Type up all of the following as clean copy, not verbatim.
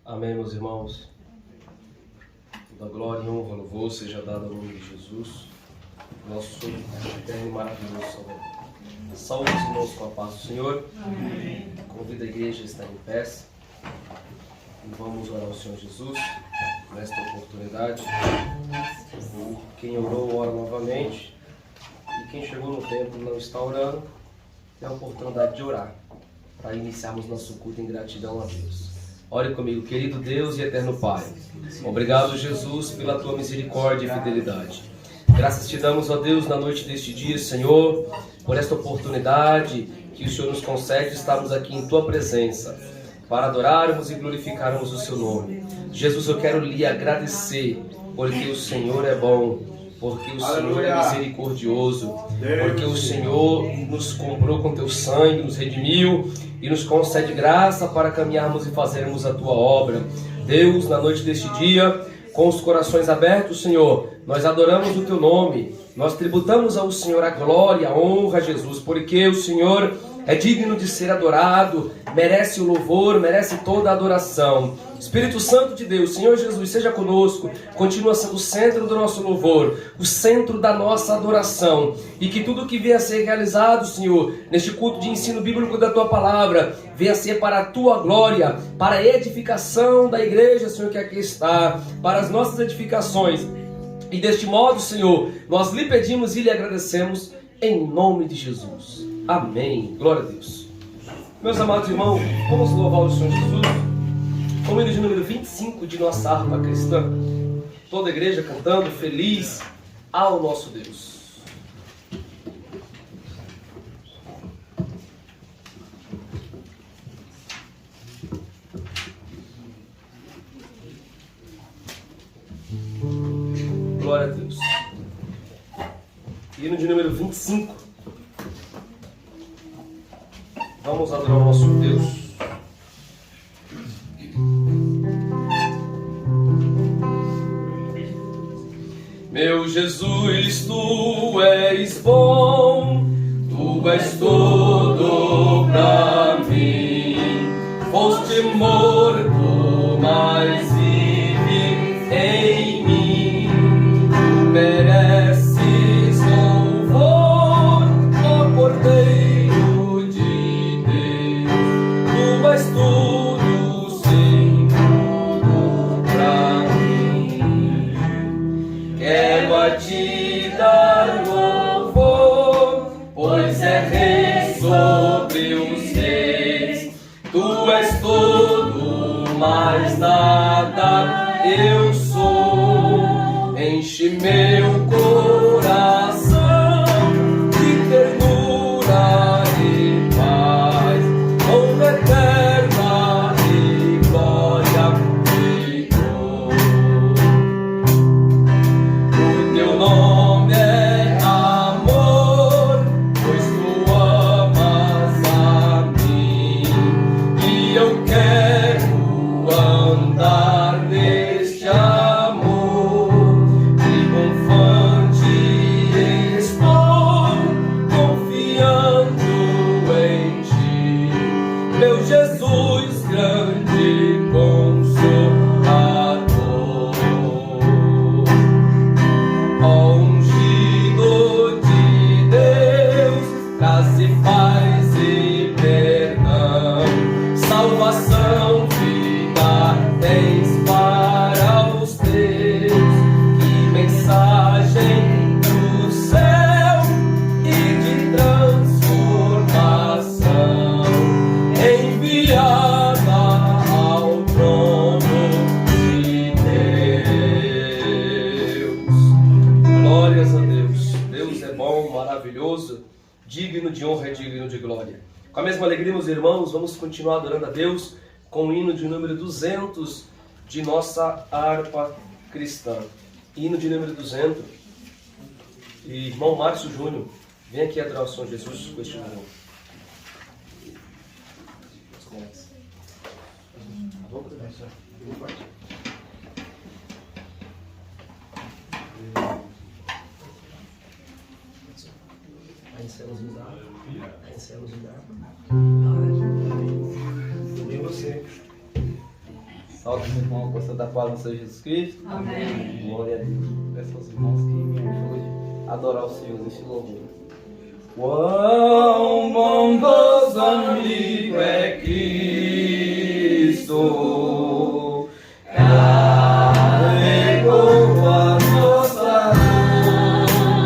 Amém, meus irmãos. Toda glória e honra, louvor seja dado ao nome de Jesus, nosso eterno e maravilhoso Salvador. Saúde os irmãos com a paz do Senhor. Amém. Convido a igreja a estar em pé e vamos orar ao Senhor Jesus nesta oportunidade. Quem orou, ora novamente. E quem chegou no templo e não está orando, tem a oportunidade de orar para iniciarmos nosso culto em gratidão a Deus. Ore comigo, querido Deus e eterno Pai. Obrigado, Jesus, pela tua misericórdia e fidelidade. Graças te damos, ó Deus, na noite deste dia, Senhor, por esta oportunidade que o Senhor nos concede de estarmos aqui em tua presença, para adorarmos e glorificarmos o seu nome. Jesus, eu quero lhe agradecer, porque o Senhor é bom, porque o Senhor é misericordioso, porque o Senhor nos comprou com teu sangue, nos redimiu e nos concede graça para caminharmos e fazermos a tua obra. Deus, na noite deste dia, com os corações abertos, Senhor, nós adoramos o teu nome, nós tributamos ao Senhor a glória, a honra, Jesus, porque o Senhor é digno de ser adorado, merece o louvor, merece toda a adoração. Espírito Santo de Deus, Senhor Jesus, seja conosco, continua sendo o centro do nosso louvor, o centro da nossa adoração, e que tudo que venha a ser realizado, Senhor, neste culto de ensino bíblico da tua palavra, venha a ser para a tua glória, para a edificação da igreja, Senhor, que aqui está, para as nossas edificações. E deste modo, Senhor, nós lhe pedimos e lhe agradecemos em nome de Jesus. Amém. Glória a Deus. Meus amados irmãos, vamos louvar o Senhor Jesus com o hino de número 25 de nossa harpa cristã. Toda a igreja cantando feliz ao nosso Deus. Glória a Deus. Hino de número 25. Vamos adorar o nosso Deus. Meu Jesus, tu és bom, tu és tudo pra mim. Foste morto, mas vive em mim. Tu mereces louvor, ó Cordeiro de Deus. Tu és tudo, sim, tudo pra mim. Quero a ti dar louvor, pois é rei sobre os reis. Tu és tudo, mais nada eu sou. Enche meu coração de ternura e paz, honra eterna e glória te dou. O teu nome é amor, pois tu amas a mim, e eu quero andar neste amor. Triunfante estou, confiando em ti, meu Jesus, grande consolador. Ó ungido de Deus, graça e paz e perdão, salvação, vida tens para os teus. Que mensagem do céu e de transformação, enviada ao trono de Deus. Glórias a Deus. Deus é bom, maravilhoso, digno de honra e digno de glória. Com a mesma alegria, meus irmãos, vamos continuar adorando a Deus com o hino de número 200 de nossa harpa cristã. Hino de número 200. E irmão Márcio Júnior, vem aqui adorar o Senhor Jesus com este hino. Aí encerramos o dado. Aí encerramos o dado. E você? Salve, meu irmão, com a santa paz do Senhor Jesus Cristo. Amém. Glória a Deus. Peço aos irmãos que me ajudem a adorar o Senhor neste louvor. Quão bondoso amigo é Cristo, carregou a nossa dor,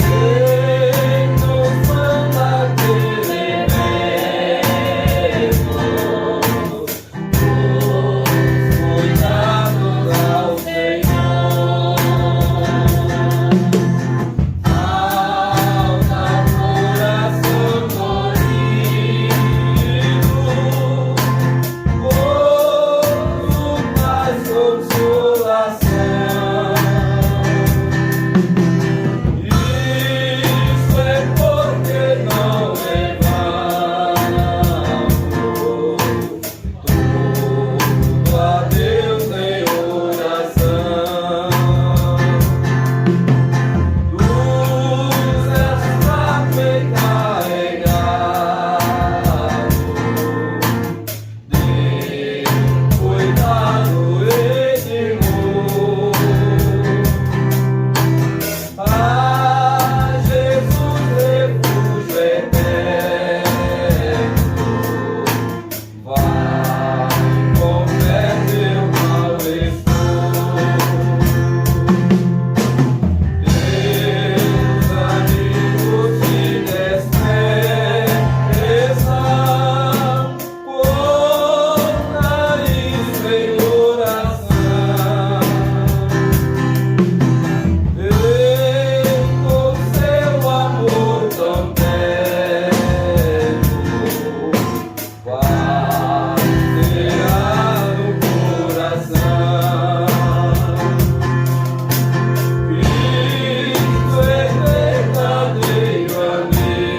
Ele nos manda aquele mesmo, cuidados ao Senhor. Alta coração dorido, outro mais consolação. Isso é porque não levamos tudo a Deus em oração. Luz bem carregado, de cuidado e temor. Ah, Jesus, refúgio eterno, vai com fé teu mal-estar. Teus amigos te desprezam, contra isso em oração. Com seu amor tão terno, vai tirar no coração. Cristo é verdadeiro amigo,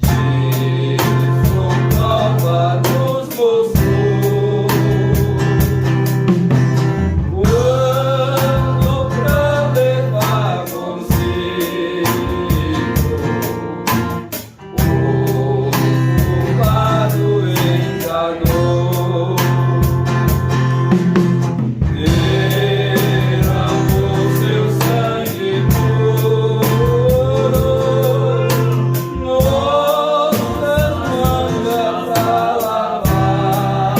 disso prova nos mostrou. Quando pra levar consigo o culpado enganou, derramou seu sangue puro, nossas mangas pra lavar.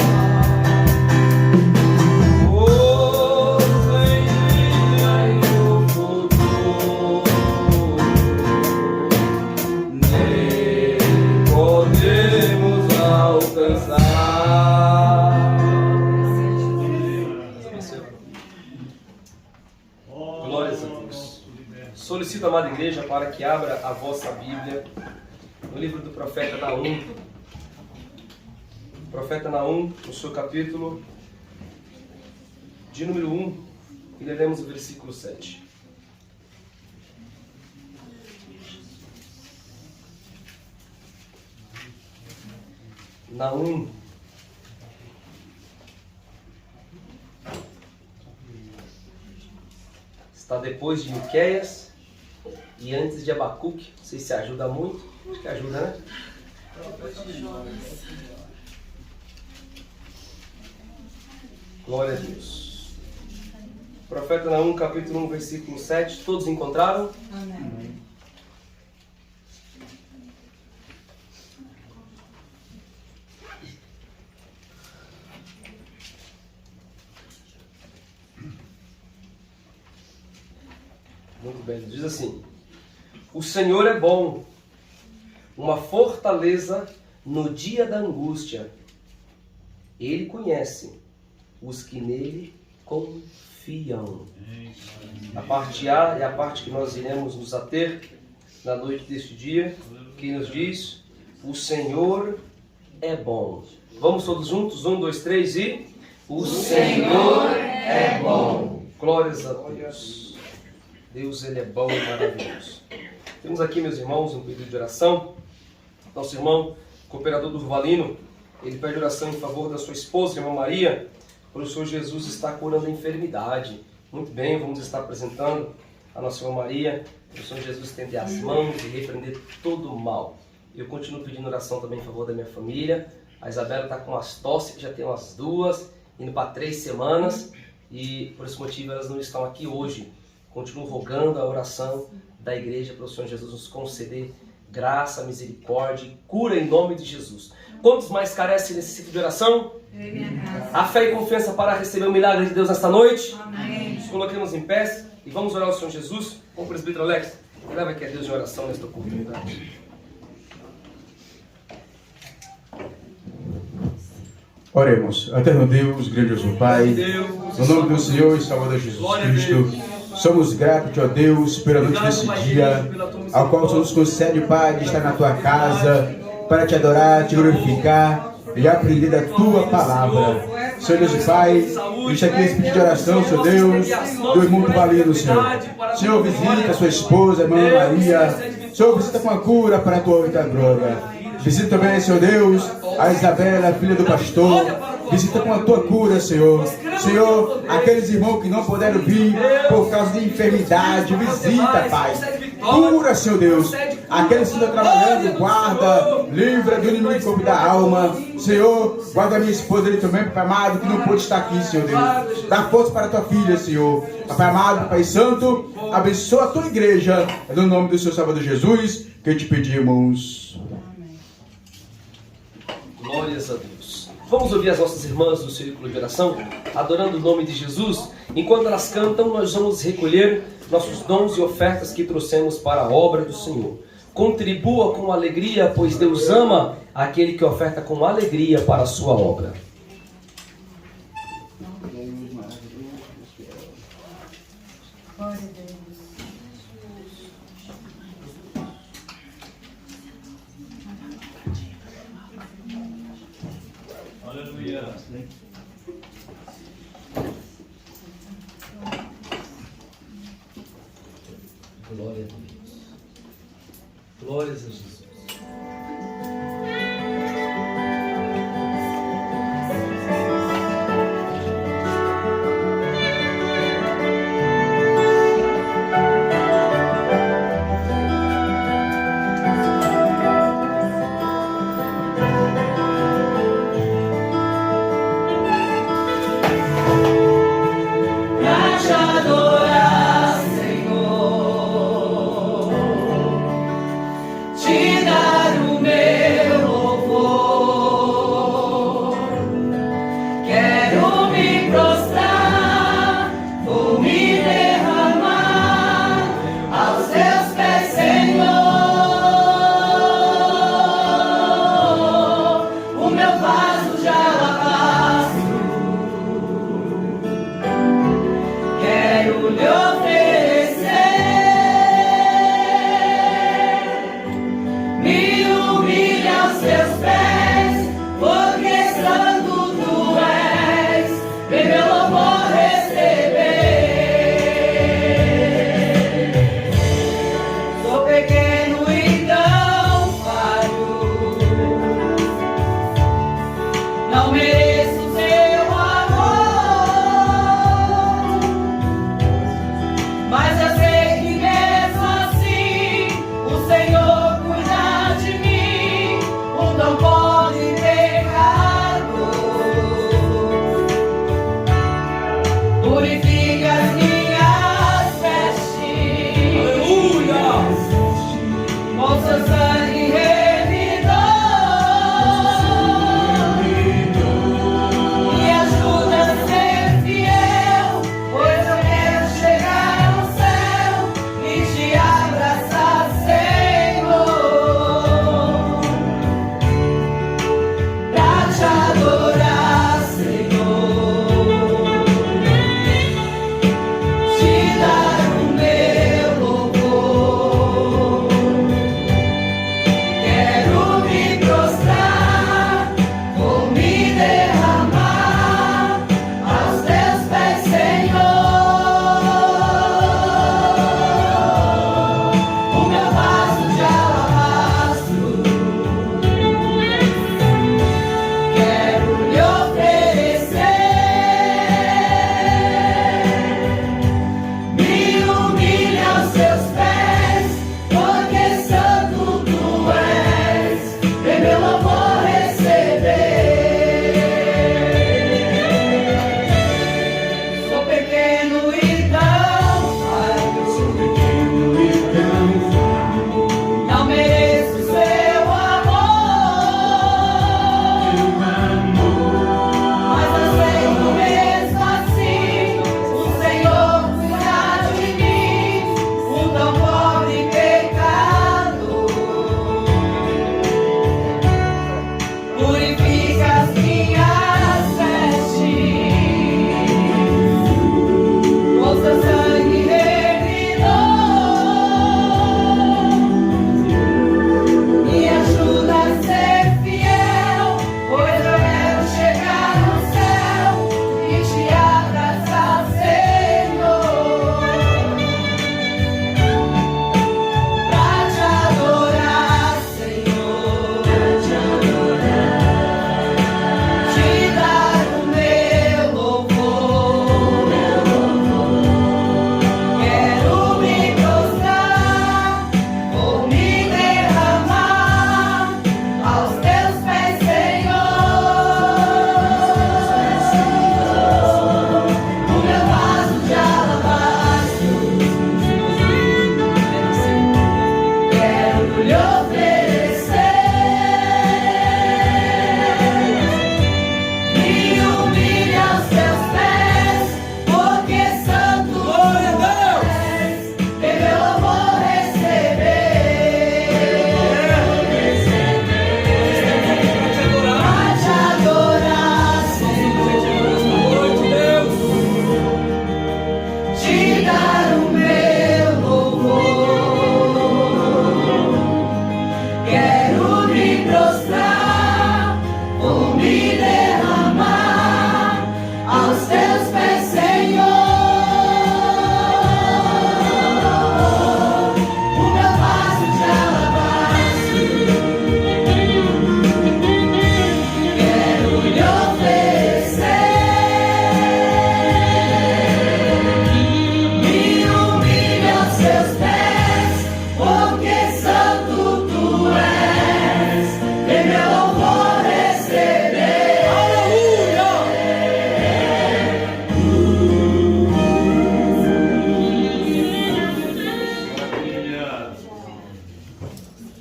Hoje em dia e no futuro, nem podemos alcançar. Glórias a Deus. Solicito, amada igreja, para que abra a vossa Bíblia no livro do profeta Naum. Profeta Naum, no seu capítulo de número 1, e leremos o versículo 7. Naum, está depois de Miqueias e antes de Abacuque. Não sei se ajuda muito. Acho que ajuda, né? Glória a Deus. Profeta Naum, capítulo 1, versículo 7. Todos encontraram? Amém. Muito bem. Diz assim: o Senhor é bom, uma fortaleza no dia da angústia. Ele conhece os que nele confiam. A parte A é a parte que nós iremos nos ater na noite deste dia, que nos diz: o Senhor é bom. Vamos todos juntos? 1, 2, 3 e... O Senhor é bom. Glórias a Deus. Deus, Ele é bom e maravilhoso. Temos aqui, meus irmãos, um pedido de oração. Nosso irmão, cooperador do Valino, ele pede oração em favor da sua esposa, irmã Maria, por o Senhor Jesus estar curando a enfermidade. Muito bem, vamos estar apresentando a nossa irmã Maria, que o Senhor Jesus estender as mãos e repreender todo o mal. Eu continuo pedindo oração também em favor da minha família. A Isabela está com umas tosse, já tem umas 2, indo para 3 semanas. E por esse motivo elas não estão aqui hoje. Continuo rogando a oração da igreja para o Senhor Jesus nos conceder graça, misericórdia e cura em nome de Jesus. Quantos mais carecem nesse ciclo de oração? A fé e confiança para receber o milagre de Deus nesta noite. Amém. Nos coloquemos em pé e vamos orar ao Senhor Jesus com o presbítero Alex. Leva aqui a Deus em oração nesta oportunidade. Oremos. Eterno Deus, grandioso Pai, no nome do Senhor e Salvador Jesus Cristo, somos gratos, ó Deus, pela noite desse dia, ao qual o Senhor nos concede, Pai, de estar na Tua casa, para Te adorar, Te glorificar e aprender da Tua palavra. Senhor Deus e Pai, deixa aqui esse pedido de oração, Senhor Deus, Deus muito valido, Senhor. Senhor, visita a sua esposa, a irmã Maria. Senhor, visita com a cura para a Tua honra e Tua glória. Visita também, Senhor Deus, a Isabela, filha do pastor. Visita com a Tua cura, Senhor. Senhor, aqueles irmãos que não puderam vir por causa de enfermidade, visita, Pai. Cura, Senhor Deus. Aqueles que estão trabalhando, guarda, livra do inimigo do corpo da alma. Senhor, guarda a minha esposa ali também, Pai amado, que não pôde estar aqui, Senhor Deus. Dá força para a Tua filha, Senhor. Pai amado, Pai Santo, abençoa a Tua igreja. É no nome do Senhor Salvador Jesus que te pedimos. Glórias a Deus. Vamos ouvir as nossas irmãs do Círculo de Oração, adorando o nome de Jesus. Enquanto elas cantam, nós vamos recolher nossos dons e ofertas que trouxemos para a obra do Senhor. Contribua com alegria, pois Deus ama aquele que oferta com alegria para a sua obra. Glória a Deus. Aleluia. Glória a Deus. Glórias a Jesus.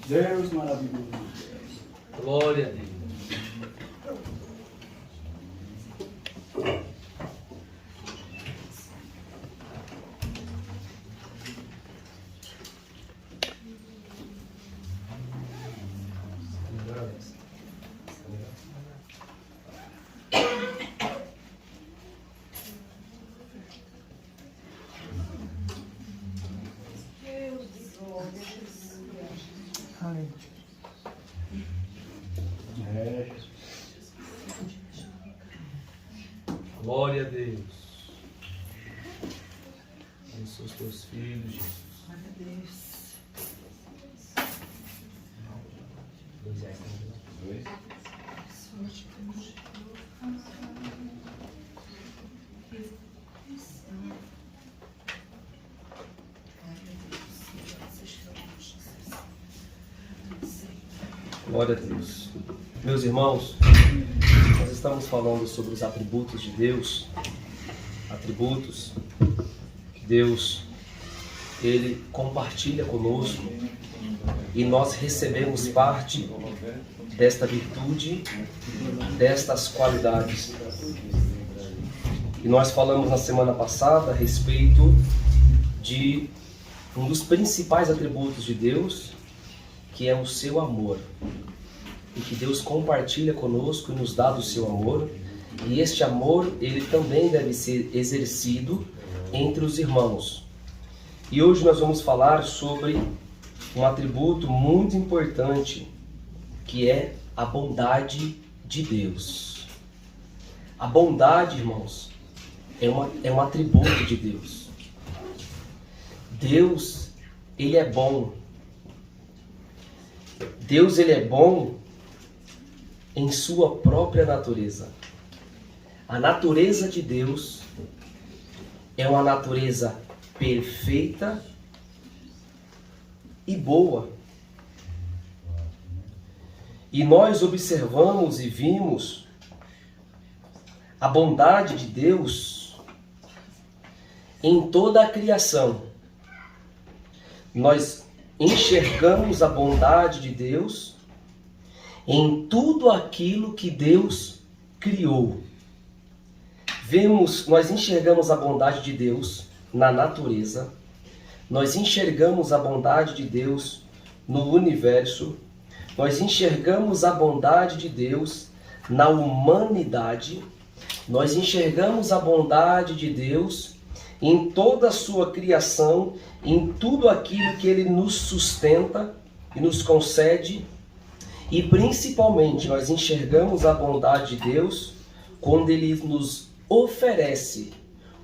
Deus maravilhoso. Glória a Deus. Glória a Deus. Abençoa os teus filhos, Jesus. Glória a Deus. Meus irmãos, nós estamos falando sobre os atributos de Deus, atributos que Deus, Ele compartilha conosco e nós recebemos parte desta virtude, destas qualidades. E nós falamos na semana passada a respeito de um dos principais atributos de Deus, que é o seu amor. E que Deus compartilha conosco e nos dá do seu amor. E este amor, ele também deve ser exercido entre os irmãos. E hoje nós vamos falar sobre um atributo muito importante, que é a bondade de Deus. A bondade, irmãos, é um atributo de Deus. Deus, ele é bom. Deus, ele é bom em sua própria natureza. A natureza de Deus é uma natureza perfeita e boa. E nós observamos e vimos a bondade de Deus em toda a criação. Nós enxergamos a bondade de Deus em tudo aquilo que Deus criou. Nós enxergamos a bondade de Deus na natureza, nós enxergamos a bondade de Deus no universo, nós enxergamos a bondade de Deus na humanidade, nós enxergamos a bondade de Deus em toda a sua criação, em tudo aquilo que Ele nos sustenta e nos concede. E principalmente nós enxergamos a bondade de Deus quando Ele nos oferece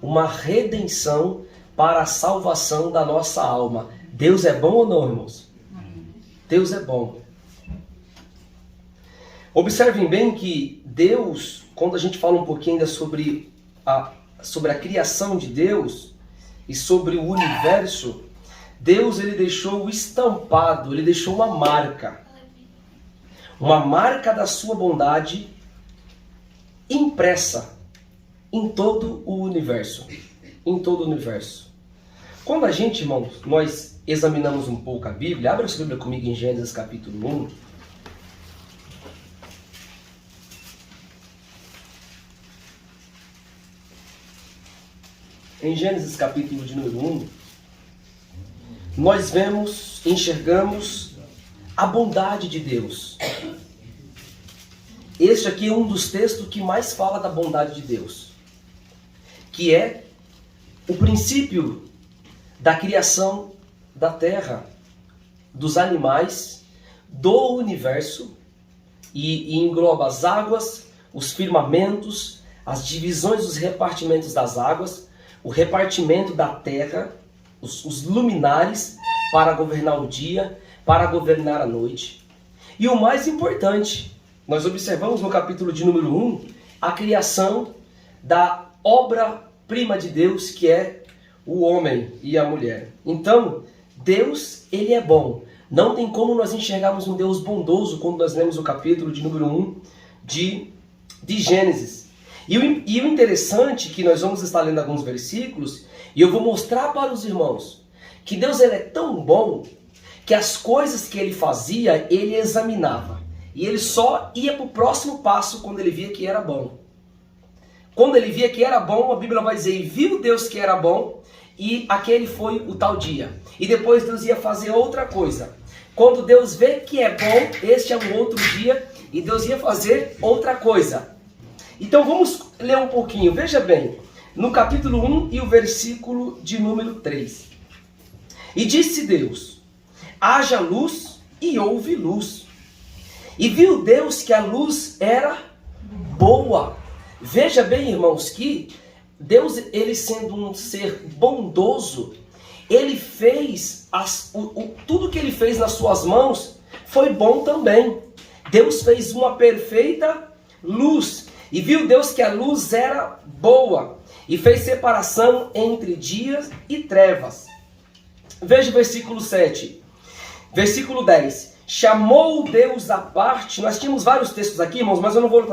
uma redenção para a salvação da nossa alma. Deus é bom ou não, irmãos? Deus é bom. Observem bem que Deus, quando a gente fala um pouquinho ainda sobre a criação de Deus e sobre o universo, Deus, ele deixou estampado, ele deixou uma marca da sua bondade impressa em todo o universo. Em todo o universo. Quando a gente, irmãos, nós examinamos um pouco a Bíblia, abra a sua Bíblia comigo em Gênesis capítulo 1. Em Gênesis capítulo de número 1, nós enxergamos a bondade de Deus. Este aqui é um dos textos que mais fala da bondade de Deus, que é o princípio da criação da terra, dos animais, do universo, e engloba as águas, os firmamentos, as divisões, os repartimentos das águas, o repartimento da terra, os luminares para governar o dia, para governar a noite. E o mais importante, nós observamos no capítulo de número 1, a criação da obra-prima de Deus, que é o homem e a mulher. Então, Deus, ele é bom. Não tem como nós enxergarmos um Deus bondoso quando nós lemos o capítulo de número 1 de Gênesis. E o interessante é que nós vamos estar lendo alguns versículos e eu vou mostrar para os irmãos que Deus, ele é tão bom que as coisas que ele fazia, ele examinava. E ele só ia para o próximo passo quando ele via que era bom. Quando ele via que era bom, a Bíblia vai dizer, e viu Deus que era bom, e aquele foi o tal dia. E depois Deus ia fazer outra coisa. Quando Deus vê que é bom, este é um outro dia, e Deus ia fazer outra coisa. Então vamos ler um pouquinho, veja bem, no capítulo 1 e o versículo de número 3. E disse Deus, haja luz, e houve luz. E viu Deus que a luz era boa. Veja bem, irmãos, que Deus, ele sendo um ser bondoso, ele fez, tudo que ele fez nas suas mãos foi bom também. Deus fez uma perfeita luz. E viu Deus que a luz era boa. E fez separação entre dias e trevas. Veja o versículo 7. Versículo 10. Chamou Deus à parte. Nós tínhamos vários textos aqui, irmãos, mas eu não vou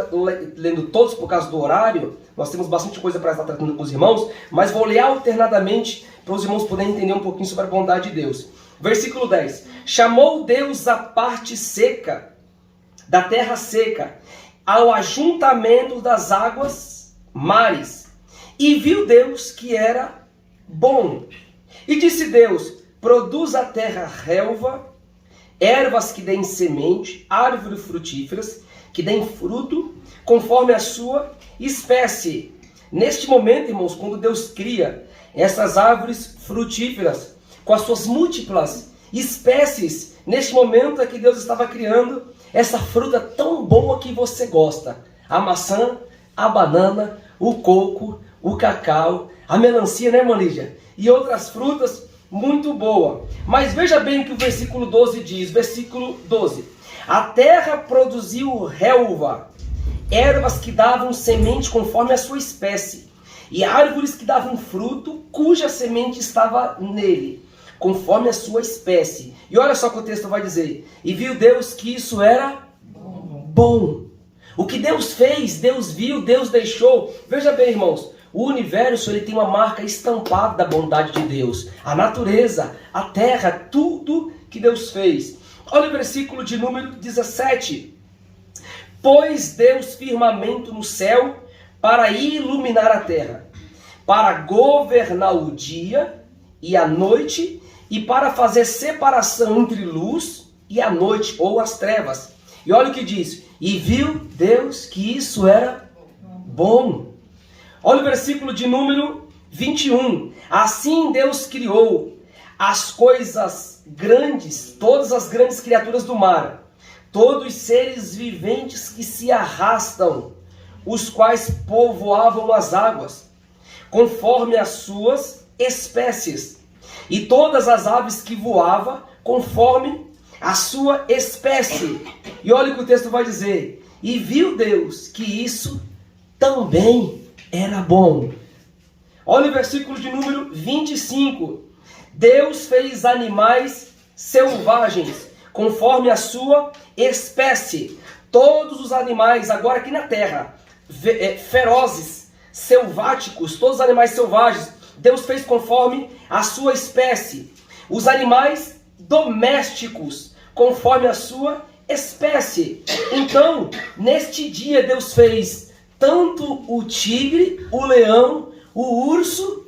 lendo todos por causa do horário. Nós temos bastante coisa para estar tratando com os irmãos, mas vou ler alternadamente para os irmãos poderem entender um pouquinho sobre a bondade de Deus. Versículo 10. Chamou Deus a parte seca da terra seca, ao ajuntamento das águas, mares. E viu Deus que era bom. E disse Deus, produz a terra relva, ervas que deem semente, árvores frutíferas, que deem fruto, conforme a sua espécie. Neste momento, irmãos, quando Deus cria essas árvores frutíferas, com as suas múltiplas espécies, neste momento é que Deus estava criando essa fruta tão boa que você gosta. A maçã, a banana, o coco, o cacau, a melancia, né, irmã Lígia? E outras frutas muito boas. Mas veja bem o que o versículo 12 diz. Versículo 12. A terra produziu relva, ervas que davam semente conforme a sua espécie, e árvores que davam fruto, cuja semente estava nele, conforme a sua espécie. E olha só o que o texto vai dizer. E viu Deus que isso era bom. O que Deus fez, Deus viu, Deus deixou. Veja bem, irmãos, o universo ele tem uma marca estampada da bondade de Deus. A natureza, a terra, tudo que Deus fez. Olha o versículo de número 17. Pôs Deus firmamento no céu para iluminar a terra, para governar o dia e a noite, e para fazer separação entre luz e a noite, ou as trevas. E olha o que diz. E viu Deus que isso era bom. Olha o versículo de número 21. Assim Deus criou as coisas grandes, todas as grandes criaturas do mar, todos os seres viventes que se arrastam, os quais povoavam as águas, conforme as suas espécies, e todas as aves que voavam, conforme a sua espécie. E olha o que o texto vai dizer. E viu Deus que isso também era bom. Olha o versículo de número 25. Deus fez animais selvagens, conforme a sua espécie. Todos os animais, agora aqui na terra, ferozes, selváticos, todos os animais selvagens, Deus fez conforme a sua espécie. Os animais domésticos, conforme a sua espécie. Então, neste dia Deus fez tanto o tigre, o leão, o urso,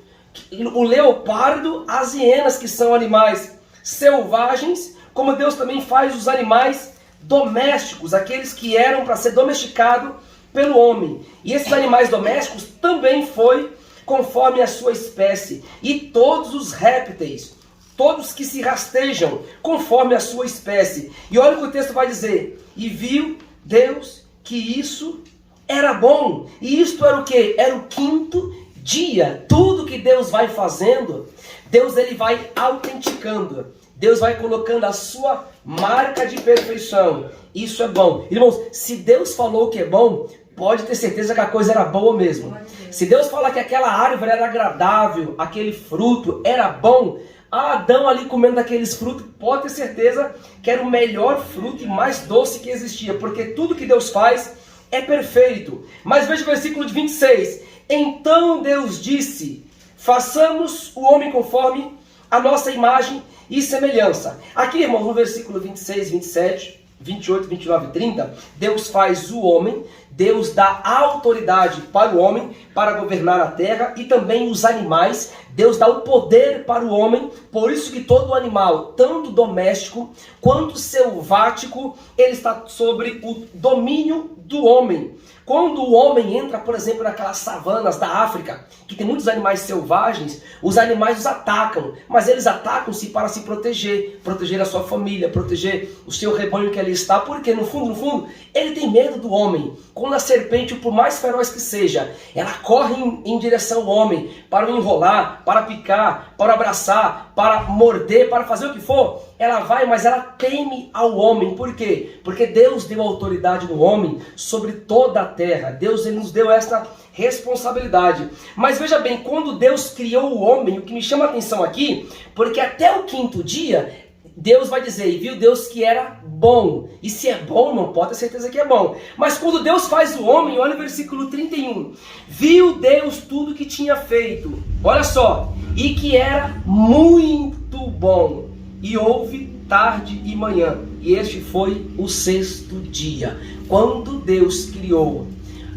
o leopardo, as hienas, que são animais selvagens, como Deus também faz os animais domésticos, aqueles que eram para ser domesticados pelo homem. E esses animais domésticos também foi conforme a sua espécie. E todos os répteis, todos que se rastejam conforme a sua espécie. E olha o que o texto vai dizer. E viu Deus que isso era bom. E isto era o quê? Era o quinto dia. Tudo que Deus vai fazendo, Deus ele vai autenticando. Deus vai colocando a sua marca de perfeição. Isso é bom. Irmãos, se Deus falou que é bom, pode ter certeza que a coisa era boa mesmo. Se Deus falar que aquela árvore era agradável, aquele fruto era bom, Adão ali comendo daqueles frutos, pode ter certeza que era o melhor fruto e mais doce que existia, porque tudo que Deus faz é perfeito. Mas veja o versículo de 26. Então Deus disse, façamos o homem conforme a nossa imagem e semelhança. Aqui, irmãos, no versículo 26, 27, 28, 29 e 30, Deus faz o homem, Deus dá autoridade para o homem para governar a terra e também os animais. Deus dá o poder para o homem, por isso que todo animal, tanto doméstico quanto selvático, ele está sobre o domínio do homem. Quando o homem entra, por exemplo, naquelas savanas da África, que tem muitos animais selvagens, os animais os atacam, mas eles atacam-se para se proteger, proteger a sua família, proteger o seu rebanho que ali está, porque no fundo, ele tem medo do homem. Quando a serpente, por mais feroz que seja, ela corre em direção ao homem, para o enrolar, para picar, para abraçar, para morder, para fazer o que for, ela vai, mas ela teme ao homem. Por quê? Porque Deus deu autoridade no homem sobre toda a terra. Deus ele nos deu essa responsabilidade. Mas veja bem, quando Deus criou o homem, o que me chama a atenção aqui, porque até o 5º dia, Deus vai dizer, e viu Deus que era bom. E se é bom, não pode ter certeza que é bom. Mas quando Deus faz o homem, olha o versículo 31. Viu Deus tudo que tinha feito. Olha só. E que era muito bom. E houve tarde e manhã. E este foi o 6º dia. Quando Deus criou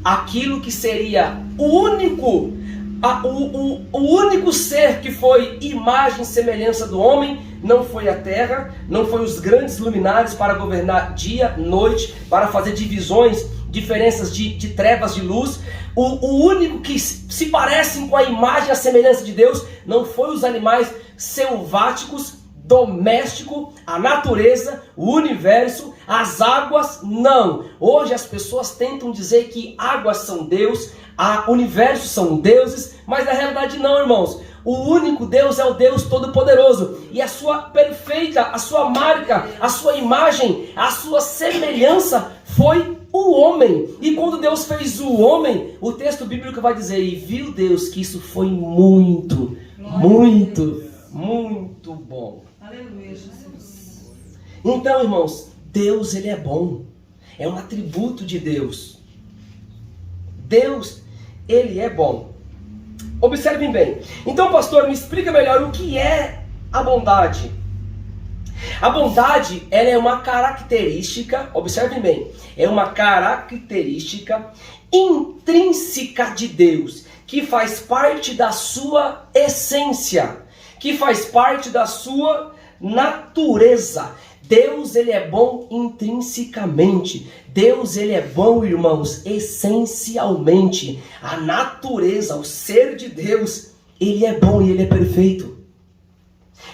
aquilo que seria o único ser que foi imagem e semelhança do homem, não foi a terra, não foi os grandes luminares para governar dia, noite, para fazer divisões, diferenças de trevas, de luz. O único que se parecem com a imagem e a semelhança de Deus não foi os animais selváticos, doméstico, a natureza, o universo, as águas, não. Hoje as pessoas tentam dizer que águas são Deus, universos são deuses, mas na realidade não, irmãos. O único Deus é o Deus Todo-Poderoso. E a sua perfeita, a sua marca, a sua imagem, a sua semelhança foi o homem. E quando Deus fez o homem, o texto bíblico vai dizer, e viu Deus que isso foi muito, muito bom. Aleluia, Jesus. Então, irmãos, Deus ele é bom. É um atributo de Deus. Deus, ele é bom. Observem bem. Então, pastor, me explica melhor o que é a bondade. A bondade, ela é uma característica, observem bem, é uma característica intrínseca de Deus, que faz parte da sua essência, que faz parte da sua natureza. Deus ele é bom intrinsecamente. Deus ele é bom, irmãos, essencialmente. A natureza, o ser de Deus, ele é bom e ele é perfeito.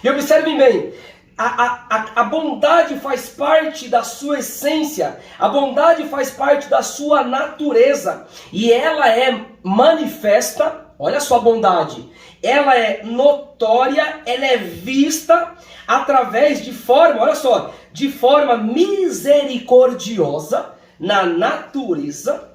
E observem bem, a bondade faz parte da sua essência, a bondade faz parte da sua natureza, e ela é manifesta, olha só a bondade, ela é notória, ela é vista através de forma, olha só, de forma misericordiosa na natureza.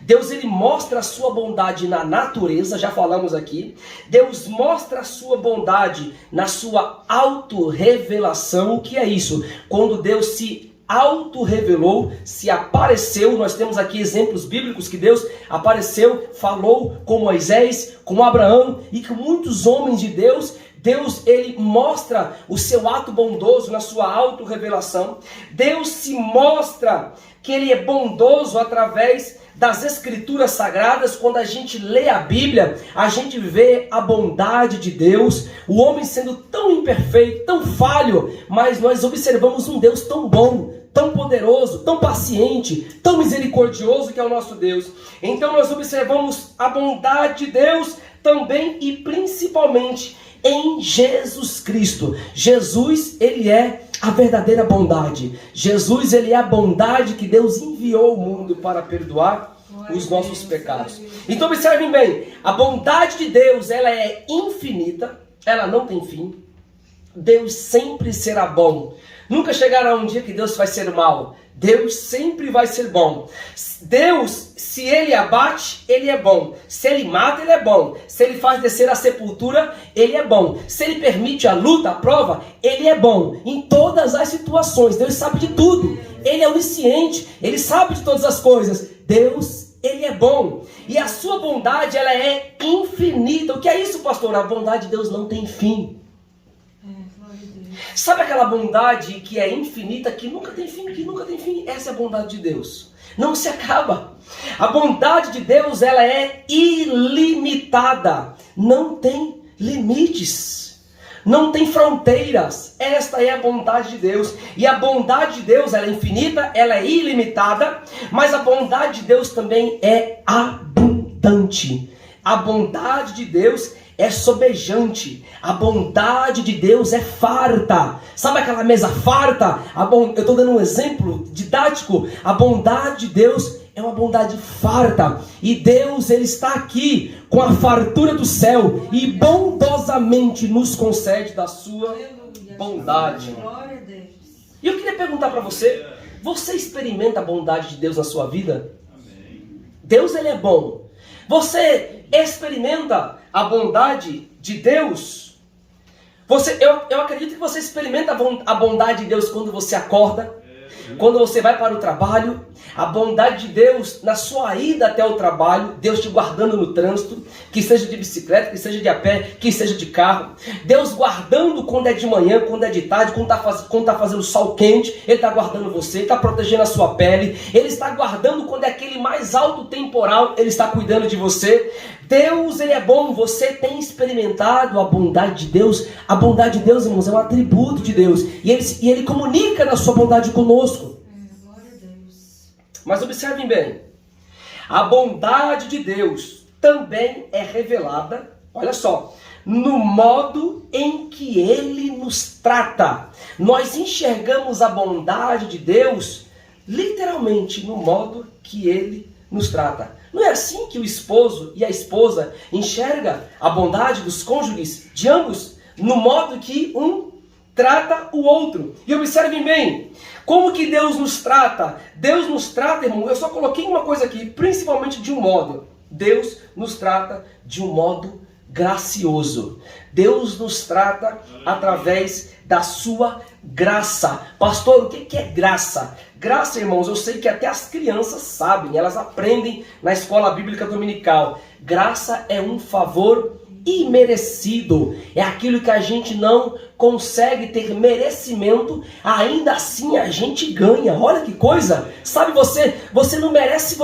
Deus ele mostra a sua bondade na natureza, já falamos aqui. Deus mostra a sua bondade na sua autorrevelação. O que é isso? Quando Deus se autorrevelou, se apareceu, nós temos aqui exemplos bíblicos que Deus apareceu, falou com Moisés, com Abraão e com muitos homens de Deus. Deus ele mostra o seu ato bondoso na sua autorrevelação. Deus se mostra que ele é bondoso através das escrituras sagradas. Quando a gente lê a Bíblia, a gente vê a bondade de Deus, o homem sendo tão imperfeito, tão falho, mas nós observamos um Deus tão bom, tão poderoso, tão paciente, tão misericordioso que é o nosso Deus. Então nós observamos a bondade de Deus também e principalmente em Jesus Cristo. Jesus, ele é a verdadeira bondade. Jesus, ele é a bondade que Deus enviou ao mundo para perdoar os nossos pecados. Então observem bem, a bondade de Deus, ela é infinita, ela não tem fim. Deus sempre será bom. Nunca chegará um dia que Deus vai ser mal. Deus sempre vai ser bom. Deus, se ele abate, ele é bom. Se ele mata, ele é bom. Se ele faz descer a sepultura, ele é bom. Se ele permite a luta, a prova, ele é bom. Em todas as situações, Deus sabe de tudo. Ele é onisciente, ele sabe de todas as coisas. Deus, ele é bom. E a sua bondade, ela é infinita. O que é isso, pastor? A bondade de Deus não tem fim. Sabe aquela bondade que é infinita, que nunca tem fim, que nunca tem fim? Essa é a bondade de Deus. Não se acaba. A bondade de Deus, ela é ilimitada. Não tem limites. Não tem fronteiras. Esta é a bondade de Deus. E a bondade de Deus, ela é infinita, ela é ilimitada, mas a bondade de Deus também é abundante. A bondade de Deus é sobejante. A bondade de Deus é farta. Sabe aquela mesa farta? Eu estou dando um exemplo didático. A bondade de Deus é uma bondade farta. E Deus, Ele está aqui com a fartura do céu e bondosamente nos concede da sua bondade. Glória a Deus. E eu queria perguntar para você, você experimenta a bondade de Deus na sua vida? Deus, Ele é bom. Você experimenta a bondade de Deus? Eu acredito que você experimenta a bondade de Deus quando você acorda, quando você vai para o trabalho. A bondade de Deus na sua ida até o trabalho, Deus te guardando no trânsito, que seja de bicicleta, que seja de a pé, que seja de carro. Deus guardando quando é de manhã, quando é de tarde, quando está fazendo sol quente, Ele está guardando você, Ele está protegendo a sua pele, Ele está guardando quando é aquele mais alto temporal, Ele está cuidando de você. Deus, Ele é bom. Você tem experimentado a bondade de Deus? A bondade de Deus, irmãos, é um atributo de Deus, e Ele comunica na sua bondade conosco. Glória a Deus. Mas observem bem, a bondade de Deus também é revelada, olha só, no modo em que Ele nos trata. Nós enxergamos a bondade de Deus literalmente no modo que Ele nos trata. Não é assim que o esposo e a esposa enxergam a bondade dos cônjuges, de ambos, no modo que um trata o outro. E observem bem, como que Deus nos trata? Deus nos trata, irmão, eu só coloquei uma coisa aqui, principalmente de um modo. Deus nos trata de um modo gracioso. Deus nos trata através da sua graça. Pastor, o que é graça? Graça, irmãos, eu sei que até as crianças sabem, elas aprendem na escola bíblica dominical. Graça é um favor imerecido. É aquilo que a gente não consegue ter merecimento, ainda assim a gente ganha. Olha que coisa! Sabe, você não merece,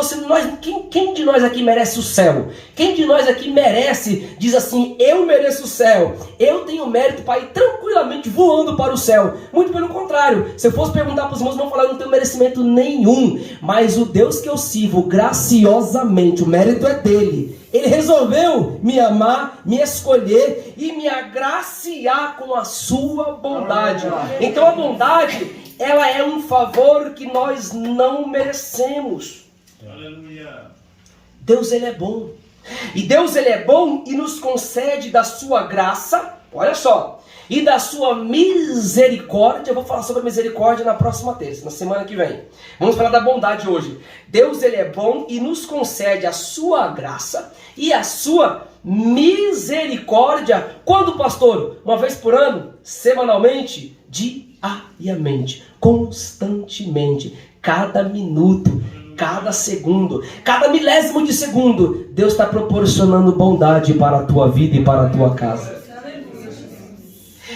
quem de nós aqui merece o céu? Quem de nós aqui merece, diz assim, eu mereço o céu, eu tenho mérito para ir tranquilamente voando para o céu? Muito pelo contrário, se eu fosse perguntar para os irmãos, vão falar, eu não tenho merecimento nenhum, mas o Deus que eu sirvo, graciosamente, o mérito é dele. Ele resolveu me amar, me escolher e me agraciar com a sua bondade. Então a bondade, ela é um favor que nós não merecemos. Aleluia. Deus, Ele é bom. E Deus, Ele é bom e nos concede da sua graça, olha só, e da sua misericórdia. Eu vou falar sobre a misericórdia na próxima terça, na semana que vem. Vamos falar da bondade hoje. Deus, Ele é bom e nos concede a sua graça e a sua misericórdia. Quando, pastor? Uma vez por ano? Semanalmente? Diariamente. Constantemente. Cada minuto, cada segundo, cada milésimo de segundo, Deus está proporcionando bondade para a tua vida e para a tua casa.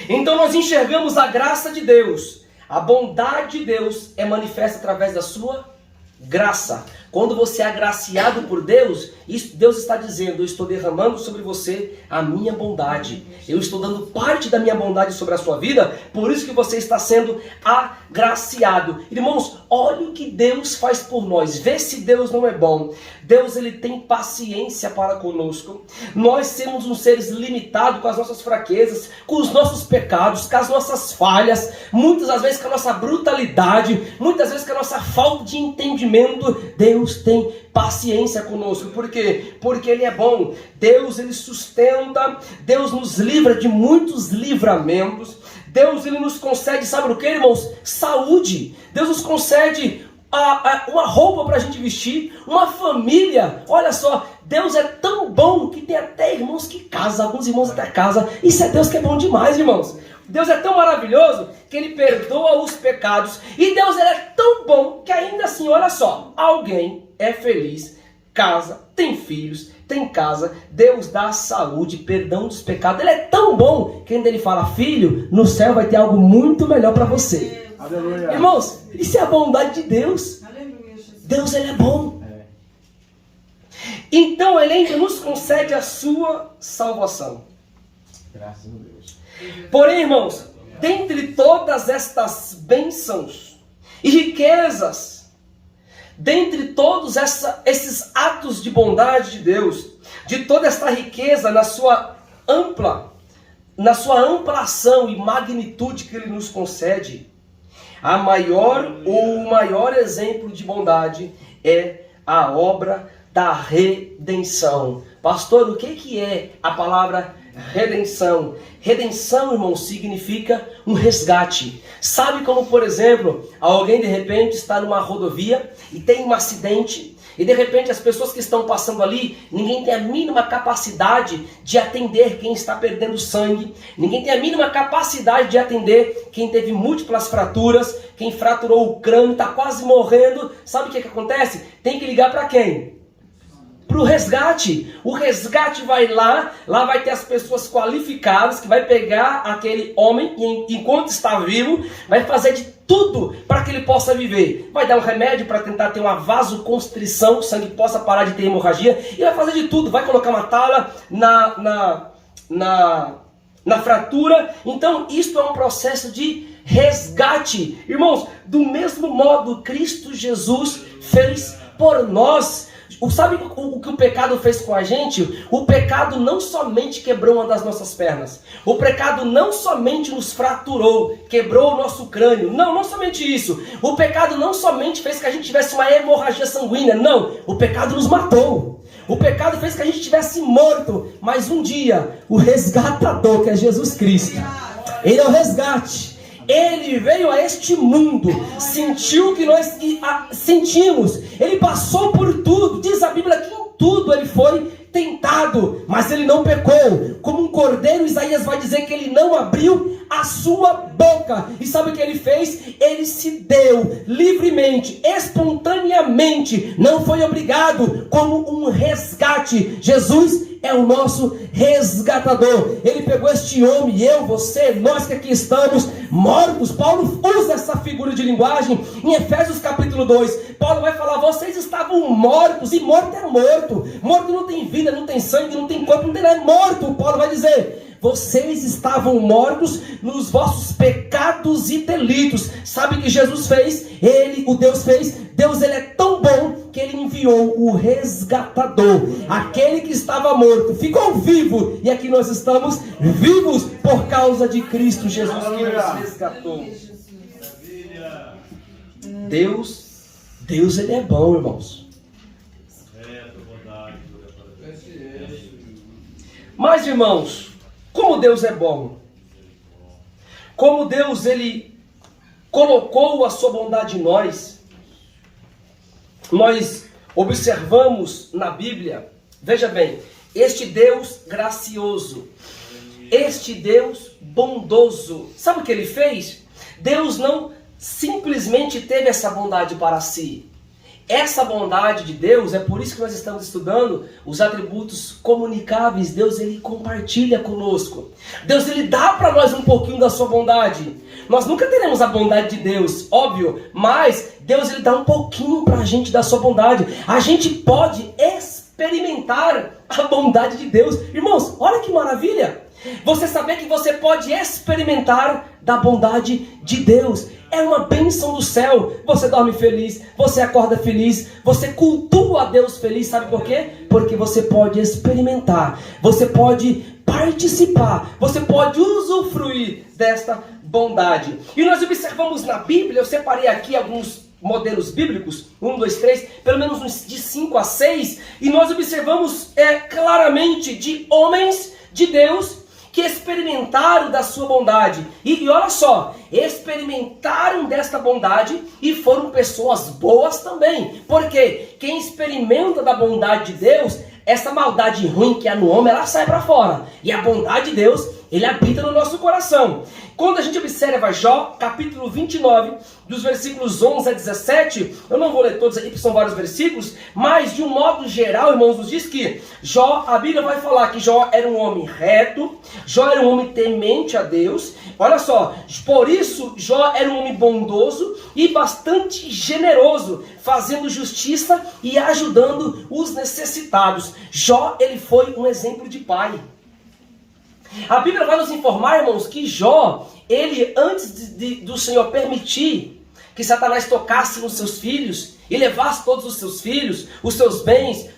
Então nós enxergamos a graça de Deus. A bondade de Deus é manifesta através da sua graça. Quando você é agraciado por Deus, Deus está dizendo, eu estou derramando sobre você a minha bondade. Eu estou dando parte da minha bondade sobre a sua vida, por isso que você está sendo agraciado. Irmãos, olha o que Deus faz por nós. Vê se Deus não é bom. Deus, Ele tem paciência para conosco. Nós somos uns seres limitados com as nossas fraquezas, com os nossos pecados, com as nossas falhas, muitas das vezes com a nossa brutalidade, muitas vezes com a nossa falta de entendimento. Deus tem paciência conosco. Por quê? Porque Ele é bom. Deus, Ele sustenta. Deus nos livra de muitos livramentos. Deus, Ele nos concede, sabe o que, irmãos? Saúde. Deus nos concede uma roupa para a gente vestir, uma família. Olha só, Deus é tão bom que tem até irmãos que casam, alguns irmãos até casam. Isso é Deus que é bom demais, irmãos. Deus é tão maravilhoso que Ele perdoa os pecados. E Deus, Ele é tão bom que ainda assim, olha só, alguém é feliz, casa, tem filhos, tem casa, Deus dá saúde, perdão dos pecados. Ele é tão bom que ainda ele fala: filho, no céu vai ter algo muito melhor para você. Aleluia. Irmãos, isso é a bondade de Deus. Aleluia, Jesus. Deus, ele é bom. Então ele ainda nos concede a sua salvação. Graças a Deus. Porém, irmãos, dentre todas estas bênçãos e riquezas, dentre todos esses atos de bondade de Deus, de toda esta riqueza na sua ampla ação e magnitude que Ele nos concede, a maior ou o maior exemplo de bondade é a obra da redenção. Pastor, o que é a palavra redenção? Redenção, irmão, significa um resgate. Sabe como, por exemplo, alguém de repente está numa rodovia e tem um acidente, e de repente as pessoas que estão passando ali, ninguém tem a mínima capacidade de atender quem está perdendo sangue, ninguém tem a mínima capacidade de atender quem teve múltiplas fraturas, quem fraturou o crânio, está quase morrendo. Sabe o que acontece? Tem que ligar para quem? Para o resgate. O resgate vai lá vai ter as pessoas qualificadas que vai pegar aquele homem e, enquanto está vivo, vai fazer de tudo para que ele possa viver. Vai dar um remédio para tentar ter uma vasoconstrição, o sangue possa parar de ter hemorragia, e vai fazer de tudo. Vai colocar uma tala na fratura. Então isto é um processo de resgate. Irmãos, do mesmo modo Cristo Jesus fez por nós. Sabe o que o pecado fez com a gente? O pecado não somente quebrou uma das nossas pernas. O pecado não somente nos fraturou, quebrou o nosso crânio. Não somente isso. O pecado não somente fez que a gente tivesse uma hemorragia sanguínea. Não, o pecado nos matou. O pecado fez que a gente estivesse morto. Mas um dia, o resgatador, que é Jesus Cristo, Ele é o resgate. Ele veio a este mundo, sentiu o que nós sentimos, Ele passou por tudo. Diz a Bíblia que em tudo Ele foi tentado, mas Ele não pecou. Como um cordeiro, Isaías vai dizer que Ele não abriu a sua boca. E sabe o que Ele fez? Ele se deu livremente, espontaneamente, não foi obrigado, como um resgate. Jesus é o nosso resgatador. Ele pegou este homem, eu, você, nós que aqui estamos mortos. Paulo usa essa figura de linguagem em Efésios capítulo 2. Paulo vai falar: vocês estavam mortos, e morto é morto. Morto não tem vida, não tem sangue, não tem corpo, não tem nada, é morto. Paulo vai dizer: vocês estavam mortos nos vossos pecados e delitos. Sabe o que Jesus fez? O Deus fez. Deus, ele é tão bom que ele enviou o resgatador. Aquele que estava morto ficou vivo. E aqui nós estamos vivos por causa de Cristo Jesus, que nos resgatou. Deus, ele é bom, irmãos. Mas, irmãos, como Deus é bom, como Deus ele colocou a sua bondade em nós observamos na Bíblia, veja bem, este Deus gracioso, este Deus bondoso. Sabe o que Ele fez? Deus não simplesmente teve essa bondade para si. Essa bondade de Deus, é por isso que nós estamos estudando os atributos comunicáveis. Deus, ele compartilha conosco. Deus, ele dá para nós um pouquinho da sua bondade. Nós nunca teremos a bondade de Deus, óbvio, mas Deus, ele dá um pouquinho para a gente da sua bondade. A gente pode experimentar a bondade de Deus. Irmãos, olha que maravilha! Você saber que você pode experimentar da bondade de Deus. É uma bênção do céu. Você dorme feliz, você acorda feliz, você cultua a Deus feliz. Sabe por quê? Porque você pode experimentar, você pode participar, você pode usufruir desta bondade. E nós observamos na Bíblia, eu separei aqui alguns modelos bíblicos, 1, 2, 3, pelo menos de 5 a 6, e nós observamos claramente de homens de Deus que experimentaram da sua bondade. E olha só, experimentaram desta bondade e foram pessoas boas também. Porque quem experimenta da bondade de Deus, essa maldade ruim que há no homem, ela sai para fora. E a bondade de Deus, ele habita no nosso coração. Quando a gente observa Jó, capítulo 29, dos versículos 11 a 17, eu não vou ler todos aqui, porque são vários versículos, mas de um modo geral, irmãos, nos diz que Jó, a Bíblia vai falar que Jó era um homem reto, Jó era um homem temente a Deus. Olha só, por isso Jó era um homem bondoso e bastante generoso, fazendo justiça e ajudando os necessitados. Jó, ele foi um exemplo de pai. A Bíblia vai nos informar, irmãos, que Jó, ele antes do Senhor permitir que Satanás tocasse nos seus filhos e levasse todos os seus filhos, os seus bens,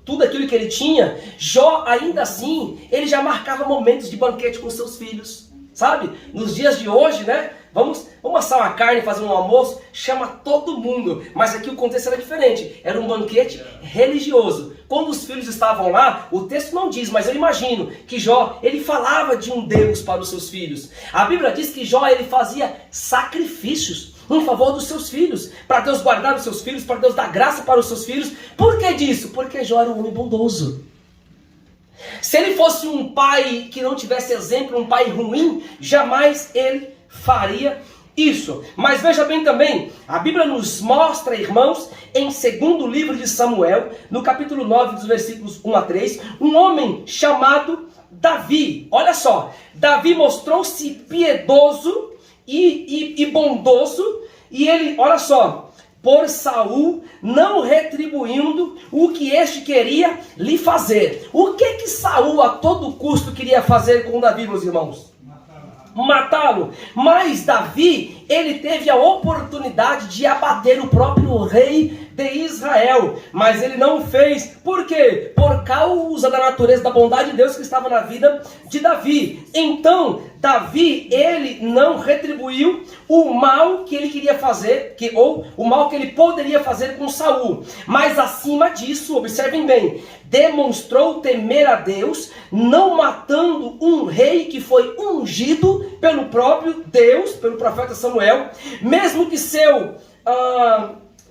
tudo aquilo que ele tinha, Jó ainda assim, ele já marcava momentos de banquete com seus filhos, sabe? Nos dias de hoje, né? Vamos assar uma carne, fazer um almoço, chama todo mundo. Mas aqui o contexto era diferente. Era um banquete religioso. Quando os filhos estavam lá, o texto não diz, mas eu imagino que Jó, ele falava de um Deus para os seus filhos. A Bíblia diz que Jó, ele fazia sacrifícios em favor dos seus filhos, para Deus guardar os seus filhos, para Deus dar graça para os seus filhos. Por que disso? Porque Jó era um homem bondoso. Se ele fosse um pai que não tivesse exemplo, um pai ruim, jamais ele faria isso. Mas veja bem também, a Bíblia nos mostra, irmãos, em 2º livro de Samuel, no capítulo 9, dos versículos 1 a 3, um homem chamado Davi. Olha só, Davi mostrou-se piedoso e bondoso, e ele, olha só, por Saul, não retribuindo o que este queria lhe fazer. O que Saul a todo custo queria fazer com Davi, meus irmãos? Matá-lo. Mas Davi, ele teve a oportunidade de abater o próprio rei de Israel, mas ele não fez. Por quê? Por causa da natureza da bondade de Deus que estava na vida de Davi. Então Davi, ele não retribuiu o mal que ele queria fazer, ou o mal que ele poderia fazer com Saul. Mas acima disso, observem bem, demonstrou temer a Deus, não matando um rei que foi ungido pelo próprio Deus, pelo profeta Samuel, mesmo que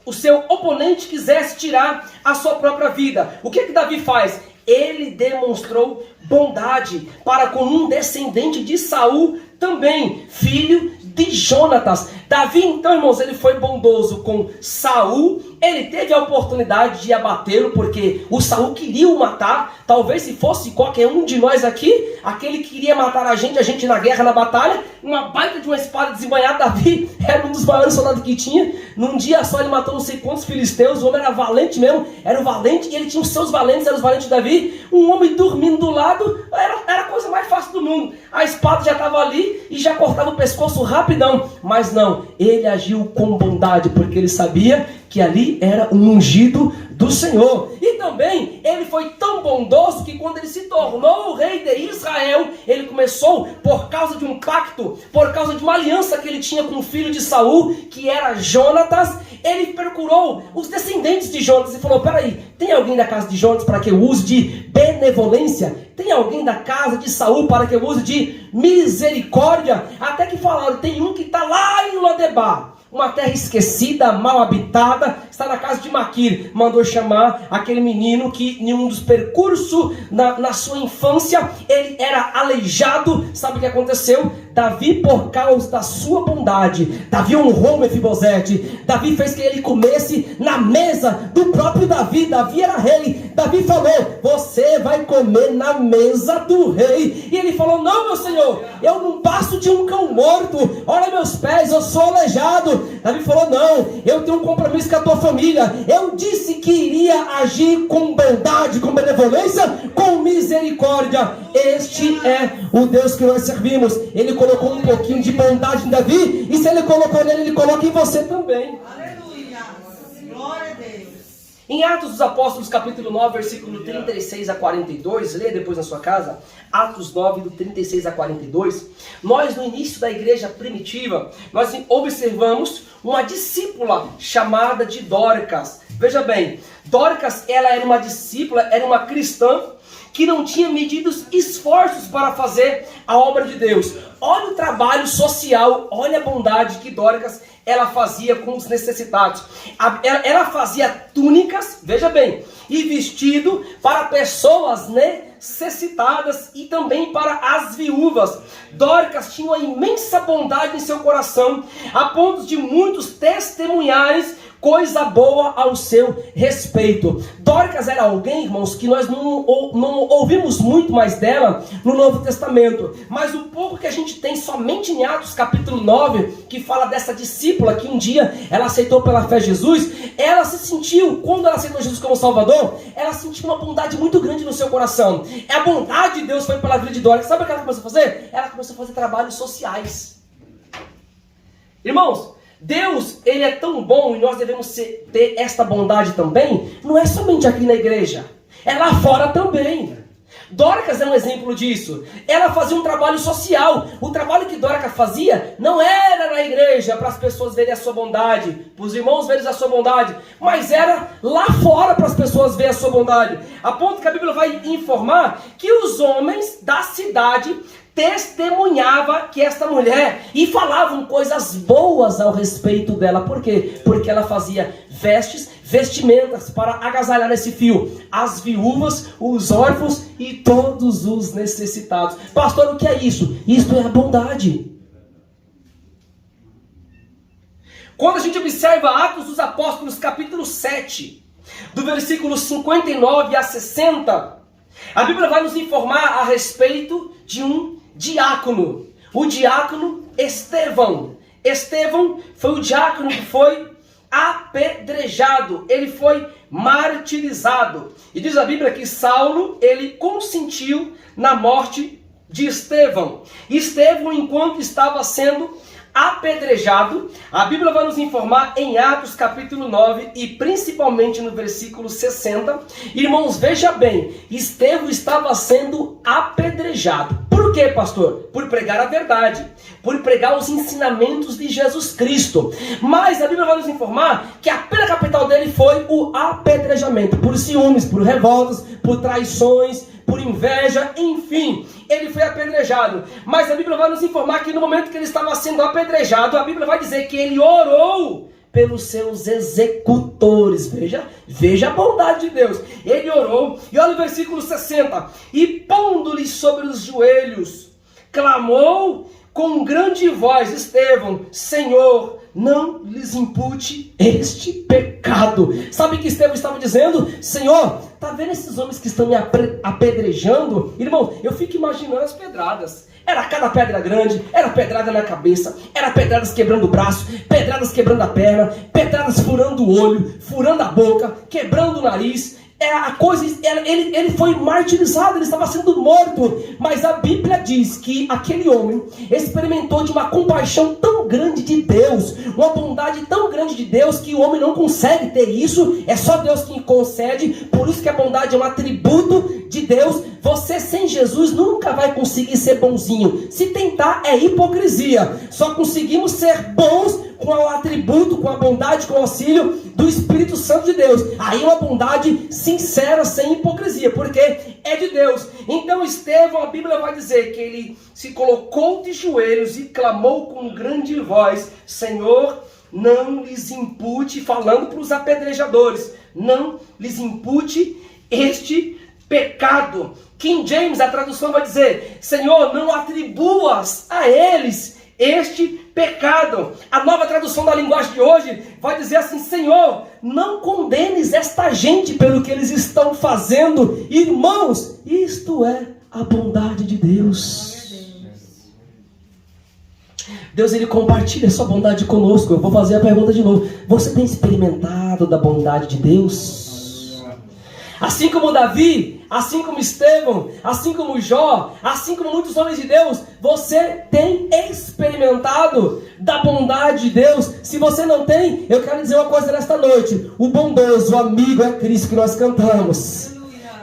o seu oponente quisesse tirar a sua própria vida. O que Davi faz? Ele demonstrou bondade para com um descendente de Saul também, filho de Jonatas. Davi, então, irmãos, ele foi bondoso com Saul. Ele teve a oportunidade de abatê-lo, porque o Saul queria o matar. Talvez se fosse qualquer um de nós aqui, aquele que queria matar a gente na guerra, na batalha, uma baita de uma espada desembainhada. Davi era um dos maiores soldados que tinha. Num dia só ele matou não sei quantos filisteus. O homem era valente mesmo, era um valente, e ele tinha os seus valentes, eram os valentes de Davi. Um homem dormindo do lado, era a coisa mais fácil do mundo. A espada já estava ali e já cortava o pescoço rapidão. Mas não, ele agiu com bondade, porque ele sabia que ali era um ungido do Senhor. E também ele foi tão bondoso que quando ele se tornou o rei de Israel, ele começou, por causa de um pacto, por causa de uma aliança que ele tinha com o filho de Saul, que era Jonatas. Ele procurou os descendentes de Jonatas e falou: peraí, tem alguém da casa de Jonatas para que eu use de benevolência? Tem alguém da casa de Saul para que eu use de misericórdia? Até que falaram: tem um que está lá em Lodebar, uma terra esquecida, mal habitada, está na casa de Maquir. Mandou chamar aquele menino que em um dos percursos na sua infância, ele era aleijado. Sabe o que aconteceu? Davi, por causa da sua bondade, Davi honrou Mefibosete. Davi fez que ele comesse na mesa do próprio Davi. Davi era rei. Davi falou: você vai comer na mesa do rei. E ele falou: não, meu senhor, eu não passo de um cão morto. Olha meus pés, eu sou aleijado. Davi falou: não, eu tenho um compromisso com a tua família. Eu disse que iria agir com bondade, com benevolência, com misericórdia. Este é o Deus que nós servimos. Ele colocou um pouquinho de bondade em Davi, e se ele colocou nele, ele coloca em você também. Aleluia! Glória a Deus! Em Atos dos Apóstolos, capítulo 9, versículo 36 a 42, leia depois na sua casa, Atos 9, do 36 a 42, nós no início da igreja primitiva, nós observamos uma discípula chamada de Dórcas. Veja bem, Dórcas, ela era uma discípula, era uma cristã, que não tinha medidos esforços para fazer a obra de Deus. Olha o trabalho social, olha a bondade que Dórcas ela fazia com os necessitados. Ela fazia túnicas, veja bem, e vestido para pessoas necessitadas e também para as viúvas. Dorcas tinha uma imensa bondade em seu coração, a ponto de muitos testemunharem coisa boa ao seu respeito. Dorcas era alguém, irmãos, que nós não ouvimos muito mais dela no Novo Testamento, mas o pouco que a gente tem somente em Atos capítulo 9, que fala dessa discípula que um dia ela aceitou pela fé Jesus, ela se sentiu, quando ela aceitou Jesus como Salvador, ela sentiu uma bondade muito grande no seu coração. A bondade de Deus foi pela vida de Dorcas. Sabe o que ela começou a fazer? Ela começou a fazer trabalhos sociais. Irmãos, Deus, Ele é tão bom e nós devemos ter esta bondade também, não é somente aqui na igreja, é lá fora também. Dorcas é um exemplo disso. Ela fazia um trabalho social. O trabalho que Dorcas fazia não era na igreja para as pessoas verem a sua bondade, para os irmãos verem a sua bondade, mas era lá fora para as pessoas verem a sua bondade. A ponto que a Bíblia vai informar que os homens da cidade testemunhava que esta mulher e falavam coisas boas ao respeito dela. Por quê? Porque ela fazia vestimentas para agasalhar nesse fio as viúvas, os órfãos e todos os necessitados. Pastor, o que é isso? Isto é a bondade. Quando a gente observa Atos dos Apóstolos capítulo 7, do versículo 59 a 60, a Bíblia vai nos informar a respeito de um diácono, o diácono Estevão. Estevão foi o diácono que foi apedrejado, ele foi martirizado. E diz a Bíblia que Saulo, ele consentiu na morte de Estevão. Estevão, enquanto estava sendo apedrejado, a Bíblia vai nos informar em Atos capítulo 9 e principalmente no versículo 60. Irmãos, veja bem, Estevão estava sendo apedrejado. Por quê, pastor? Por pregar a verdade, por pregar os ensinamentos de Jesus Cristo. Mas a Bíblia vai nos informar que a pena capital dele foi o apedrejamento, por ciúmes, por revoltas, por traições, por inveja, enfim, ele foi apedrejado. Mas a Bíblia vai nos informar que no momento que ele estava sendo apedrejado, a Bíblia vai dizer que ele orou pelos seus executores. Veja a bondade de Deus. Ele orou, e olha o versículo 60, e pondo-lhe sobre os joelhos, clamou com grande voz, Estevão, Senhor, não lhes impute este pecado. Sabe o que Estevão estava dizendo? Senhor, tá vendo esses homens que estão me apedrejando? Irmão, eu fico imaginando as pedradas. Era cada pedra grande, era pedrada na cabeça, era pedradas quebrando o braço, pedradas quebrando a perna, pedradas furando o olho, furando a boca, quebrando o nariz. Ele foi martirizado, ele estava sendo morto. Mas a Bíblia diz que aquele homem experimentou de uma compaixão tão grande de Deus, uma bondade tão grande de Deus, que o homem não consegue ter isso. É só Deus quem concede. Por isso que a bondade é um atributo de Deus. Você sem Jesus nunca vai conseguir ser bonzinho. Se tentar é hipocrisia. Só conseguimos ser bons com o atributo, com a bondade, com o auxílio do Espírito Santo de Deus. Aí uma bondade sincera, sem hipocrisia, porque é de Deus. Então Estevão, a Bíblia vai dizer que ele se colocou de joelhos e clamou com grande voz, Senhor, não lhes impute, falando para os apedrejadores, não lhes impute este pecado. King James, a tradução vai dizer, Senhor, não atribuas a eles este pecado. A nova tradução da linguagem de hoje vai dizer assim, Senhor, não condenes esta gente pelo que eles estão fazendo. Irmãos, isto é a bondade de Deus. Deus, Ele compartilha a sua bondade conosco. Eu vou fazer a pergunta de novo. Você tem experimentado da bondade de Deus? Assim como Davi, assim como Estevão, assim como Jó, assim como muitos homens de Deus, você tem experimentado da bondade de Deus? Se você não tem, eu quero dizer uma coisa nesta noite. O bondoso, o amigo é Cristo que nós cantamos.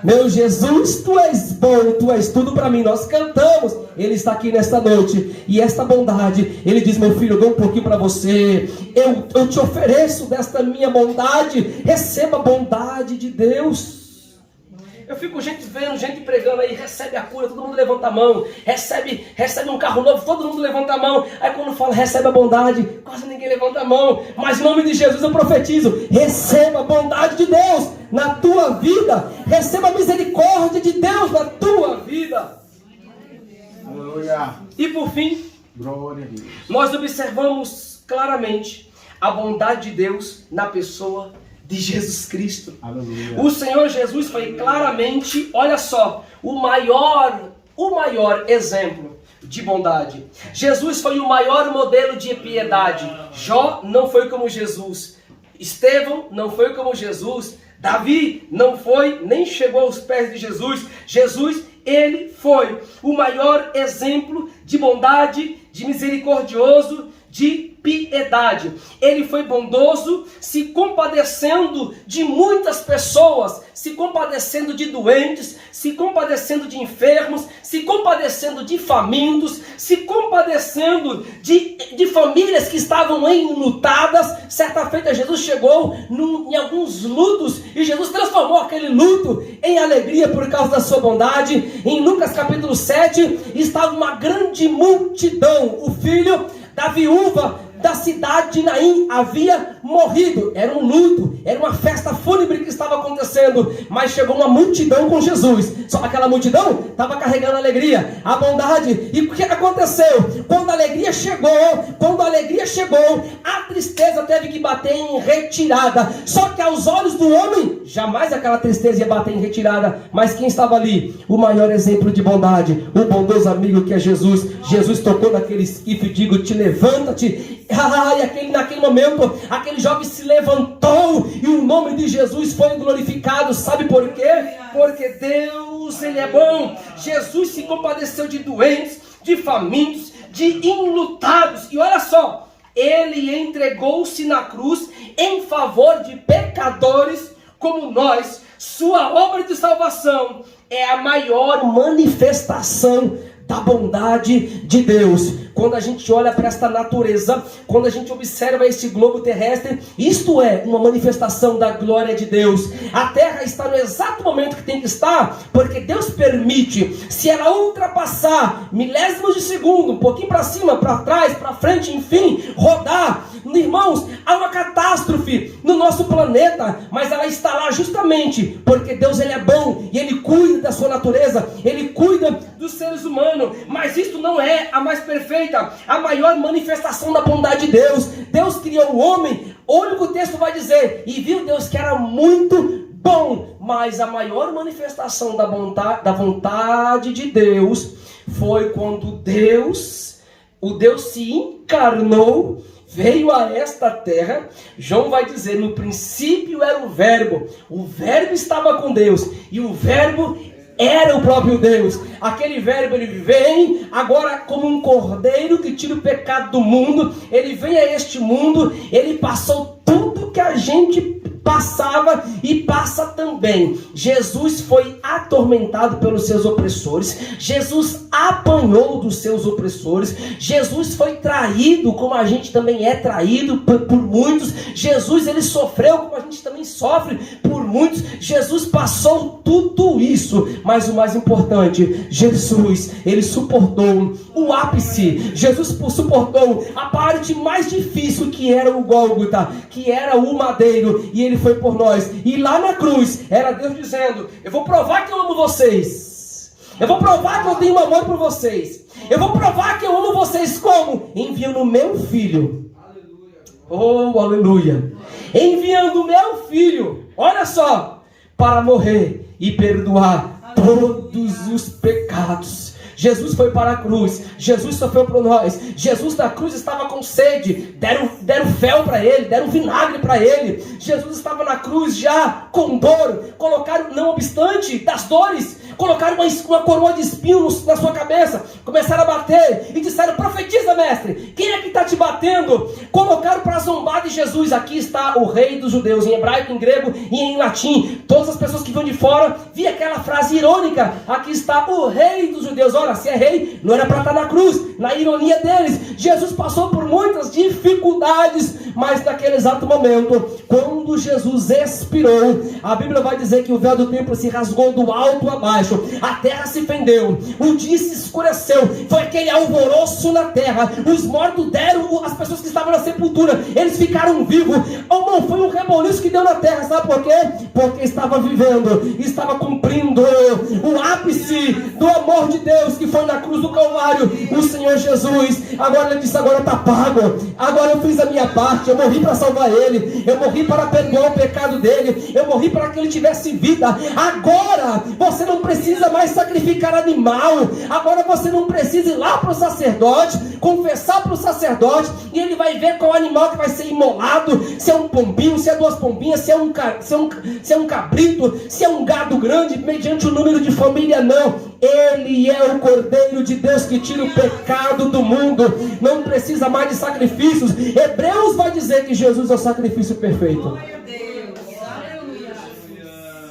Meu Jesus, Tu és bom, Tu és tudo para mim. Nós cantamos, Ele está aqui nesta noite. E esta bondade, Ele diz, meu filho, eu dou um pouquinho para você. Eu te ofereço desta minha bondade. Receba a bondade de Deus. Eu fico vendo gente pregando aí, recebe a cura, todo mundo levanta a mão, recebe um carro novo, todo mundo levanta a mão. Aí quando fala recebe a bondade, quase ninguém levanta a mão. Mas em nome de Jesus eu profetizo, receba a bondade de Deus na tua vida, receba a misericórdia de Deus na tua vida. Aleluia. E por fim, Glória a Deus. nós observamos claramente a bondade de Deus na pessoa de Jesus Cristo. Aleluia. O Senhor Jesus foi claramente, olha só, o maior exemplo de bondade. Jesus foi o maior modelo de piedade. Jó não foi como Jesus. Estevão não foi como Jesus. Davi não foi, nem chegou aos pés de Jesus. Jesus, ele foi o maior exemplo de bondade, de misericordioso, de piedade. Ele foi bondoso, se compadecendo de muitas pessoas, se compadecendo de doentes, se compadecendo de enfermos, se compadecendo de famintos, se compadecendo de famílias que estavam enlutadas. Certa feita Jesus chegou em alguns lutos e Jesus transformou aquele luto em alegria por causa da sua bondade. Em Lucas capítulo 7 estava uma grande multidão. O filho da viúva da cidade de Naim havia morrido. Era um luto, era uma festa fúnebre que estava acontecendo, mas chegou uma multidão com Jesus. Só aquela multidão estava carregando a alegria, a bondade. E o que aconteceu? Quando a alegria chegou, a tristeza teve que bater em retirada. Só que aos olhos do homem, jamais aquela tristeza ia bater em retirada. Mas quem estava ali? O maior exemplo de bondade, o bondoso amigo que é Jesus. Jesus tocou naquele esquife e digo, te levanta-te. E naquele momento, aquele jovem se levantou e o nome de Jesus foi glorificado. Sabe por quê? Porque Deus, ele é bom. Jesus se compadeceu de doentes, de famintos, de enlutados. E olha só, ele entregou-se na cruz em favor de pecadores como nós. Sua obra de salvação é a maior manifestação da bondade de Deus. Quando a gente olha para esta natureza, quando a gente observa este globo terrestre, isto é uma manifestação da glória de Deus. A terra está no exato momento que tem que estar, porque Deus permite. Se ela ultrapassar milésimos de segundo, um pouquinho para cima, para trás, para frente, enfim, rodar, irmãos, há uma catástrofe no nosso planeta, mas ela está lá justamente porque Deus, ele é bom e ele cuida da sua natureza, ele cuida dos seres humanos. Mas isso não é a mais perfeita, a maior manifestação da bondade de Deus. Deus criou o homem, olha o que o texto vai dizer, e viu Deus que era muito bom. Mas a maior manifestação da vontade de Deus foi quando o Deus se encarnou, veio a esta terra. João vai dizer, no princípio era o Verbo estava com Deus, e o Verbo era o próprio Deus. Aquele Verbo, ele vem agora como um cordeiro que tira o pecado do mundo. Ele vem a este mundo, ele passou tudo que a gente passava e passa também. Jesus foi atormentado pelos seus opressores. Jesus apanhou dos seus opressores. Jesus foi traído como a gente também é traído por muitos. Jesus, ele sofreu como a gente também sofre por muitos. Jesus passou tudo isso. Mas o mais importante, Jesus, ele suportou o ápice. Jesus suportou a parte mais difícil, que era o Gólgota, que era o madeiro, e ele foi por nós. E lá na cruz era Deus dizendo, eu vou provar que eu amo vocês, eu vou provar que eu tenho amor por vocês, eu vou provar que eu amo vocês como? Enviando o meu filho. Oh, aleluia. Enviando o meu filho, olha só, para morrer e perdoar todos os pecados. Jesus foi para a cruz, Jesus sofreu por nós. Jesus na cruz estava com sede, deram fel para ele, deram vinagre para ele. Jesus estava na cruz já com dor, colocaram, não obstante das dores, colocaram uma coroa de espinhos na sua cabeça, começaram a bater e disseram, profetiza, mestre, quem é que está te batendo? Colocaram para zombar de Jesus. Aqui está o rei dos judeus, em hebraico, em grego e em latim. Todas as pessoas que vão de fora viam aquela frase irônica, aqui está o rei dos judeus. Ora, se é rei, não era para estar na cruz. Na ironia deles, Jesus passou por muitas dificuldades, Mas naquele exato momento, quando Jesus expirou, a Bíblia vai dizer que o véu do templo se rasgou do alto a baixo, a terra se fendeu, o dia se escureceu, foi aquele alvoroço na terra, os mortos deram, as pessoas que estavam na sepultura, eles ficaram vivos. Oh, foi um reboliço que deu na terra, sabe por quê? Porque estava vivendo, estava cumprindo o ápice do amor de Deus, que foi na cruz do Calvário, o Senhor Jesus. Agora ele disse, agora está pago, agora eu fiz a minha parte, eu morri para salvar ele, eu morri para perdoar o pecado dele, eu morri para que ele tivesse vida. Agora você não precisa mais sacrificar animal, agora você não precisa ir lá para o sacerdote, confessar para o sacerdote, e ele vai ver qual animal que vai ser imolado, se é um pombinho, se é duas pombinhas, se é um cabrito, se é um gado grande, mediante o número de família. Não, ele é o Cordeiro de Deus que tira o pecado do mundo, não precisa mais de sacrifícios. Hebreus vai dizer que Jesus é o sacrifício perfeito.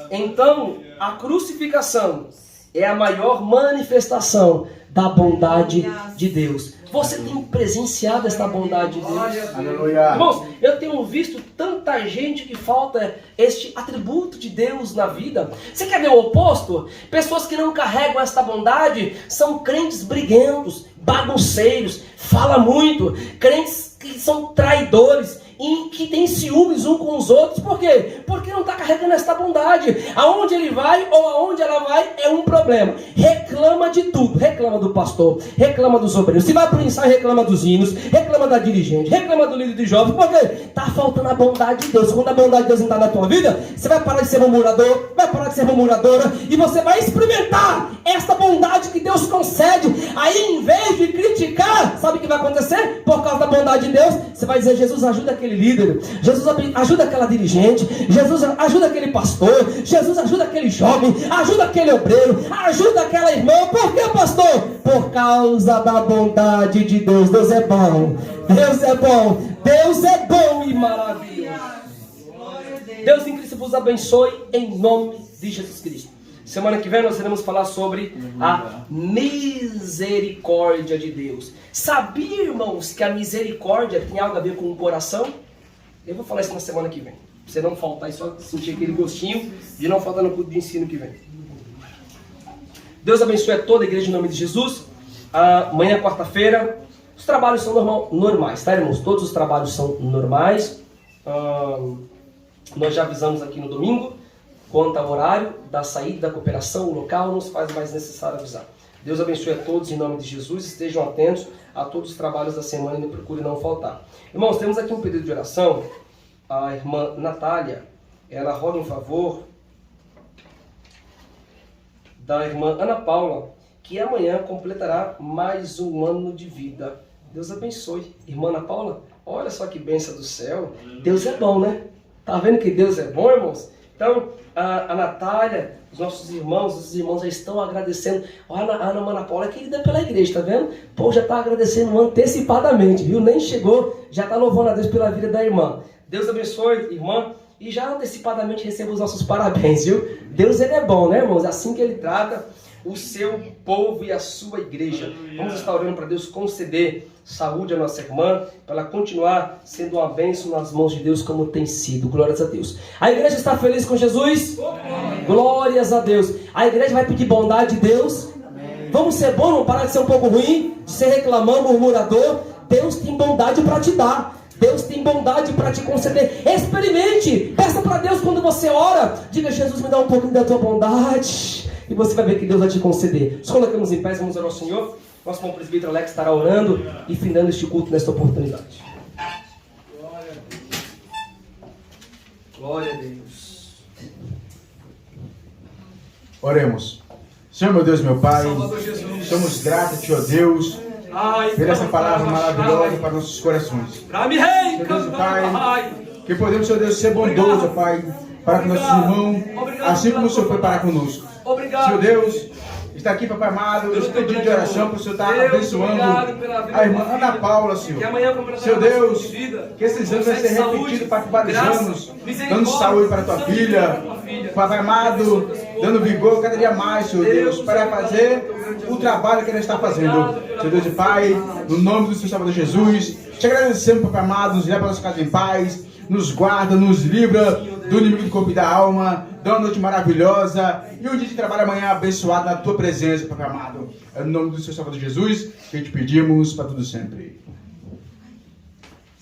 Então, a crucificação é a maior manifestação da bondade de Deus. Você tem presenciado esta bondade de Deus? Aleluia. Irmãos, eu tenho visto tanta gente que falta este atributo de Deus na vida. Você quer ver o oposto? Pessoas que não carregam esta bondade são crentes briguentos, bagunceiros, falam muito, crentes que são traidores e que têm ciúmes uns com os outros. Por quê? Porque não está carregando esta bondade. Aonde ele vai ou aonde ela vai é um problema. Reclama de tudo. Reclama do pastor, reclama dos obreiros. Se vai para o ensaio, reclama dos hinos, reclama da dirigente, reclama do líder de jovens. Por quê? Está faltando a bondade de Deus. Quando a bondade de Deus entrar na tua vida, você vai parar de ser murmurador, vai parar de ser murmuradora, e você vai experimentar esta bondade que Deus concede. Aí, em vez de criticar, sabe o que vai acontecer? Por causa da bondade de Deus, você vai dizer, Jesus, ajuda aquele líder, Jesus ajuda aquela dirigente, Jesus ajuda aquele pastor, Jesus ajuda aquele jovem, ajuda aquele obreiro, ajuda aquela irmã. Por que, pastor? Por causa da bondade de Deus. Deus é bom, Deus é bom, Deus é bom e maravilhoso. Deus em Cristo vos abençoe em nome de Jesus Cristo. Semana que vem nós iremos falar sobre a misericórdia de Deus. Sabia, irmãos, que a misericórdia tem algo a ver com o coração? Eu vou falar isso na semana que vem. Pra você não faltar e só sentir aquele gostinho de não faltar no culto de ensino que vem. Deus abençoe a toda a igreja em nome de Jesus. Amanhã, quarta-feira, os trabalhos são normais, tá, irmãos? Todos os trabalhos são normais. Nós já avisamos aqui no domingo. Quanto ao horário da saída da cooperação, o local, não se faz mais necessário avisar. Deus abençoe a todos em nome de Jesus. Estejam atentos a todos os trabalhos da semana e procure não faltar. Irmãos, temos aqui um pedido de oração. A irmã Natália, ela roga em favor da irmã Ana Paula, que amanhã completará mais um ano de vida. Deus abençoe. Irmã Ana Paula, olha só que bênção do céu. Deus é bom, né? Tá vendo que Deus é bom, irmãos? Então, a Natália, os nossos irmãos já estão agradecendo. Olha, a Ana Paula é querida pela igreja, tá vendo? Pô, já está agradecendo antecipadamente, viu? Nem chegou, já está louvando a Deus pela vida da irmã. Deus abençoe, irmã, e já antecipadamente receba os nossos parabéns, viu? Deus, ele é bom, né, irmãos? É assim que ele trata o seu povo e a sua igreja. Vamos estar orando para Deus conceder saúde à nossa irmã, para ela continuar sendo uma bênção nas mãos de Deus como tem sido. Glórias a Deus. A igreja está feliz com Jesus? Glórias a Deus. A igreja vai pedir bondade de Deus? Vamos ser bons, vamos parar de ser um pouco ruim, de ser reclamão, murmurador. Deus tem bondade para te dar. Deus tem bondade para te conceder. Experimente. Peça para Deus quando você ora. Diga, Jesus, me dá um pouquinho da tua bondade. E você vai ver que Deus vai te conceder. Nos colocamos em pé, vamos orar ao Senhor. Nosso bom presbítero Alex estará orando e findando este culto nesta oportunidade. Glória a Deus. Oremos. Senhor, meu Deus, meu Pai, Salvador Jesus. somos gratos a Ti, ó Deus, por essa palavra maravilhosa para nossos corações. Senhor Deus, Pai, que podemos, Senhor Deus, ser bondosos, ó Pai, para com nossos irmãos, assim como o Senhor foi para conosco. Senhor Deus, está aqui, Papai amado, eu pedido de oração para o Senhor estar abençoando a irmã Ana Paula, Senhor. Senhor Deus, que esses anos vai ser repetido para vários anos, dando saúde para a tua filha, Papai amado, dando vigor cada dia mais, Senhor Deus, para fazer o trabalho que ela está fazendo. Senhor Deus e Pai, no nome do Senhor Salvador Jesus, Te agradecemos, Papai amado, nos leva para nossa casa em paz, nos guarda, nos livra do inimigo do corpo e da alma, dá uma noite maravilhosa e um dia de trabalho amanhã abençoado na tua presença, Papai amado. É no nome do Senhor Salvador Jesus que te pedimos para tudo sempre.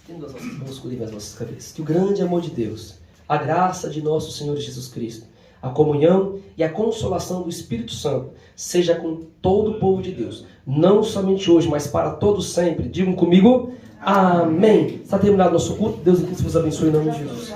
Tendo as nossas mãos, curem as nossas cabeças. Que o grande amor de Deus, a graça de nosso Senhor Jesus Cristo, a comunhão e a consolação do Espírito Santo seja com todo o povo de Deus, não somente hoje, mas para todos sempre. Digam comigo, amém. Está terminado nosso culto. Deus em Cristo vos abençoe em nome de Jesus.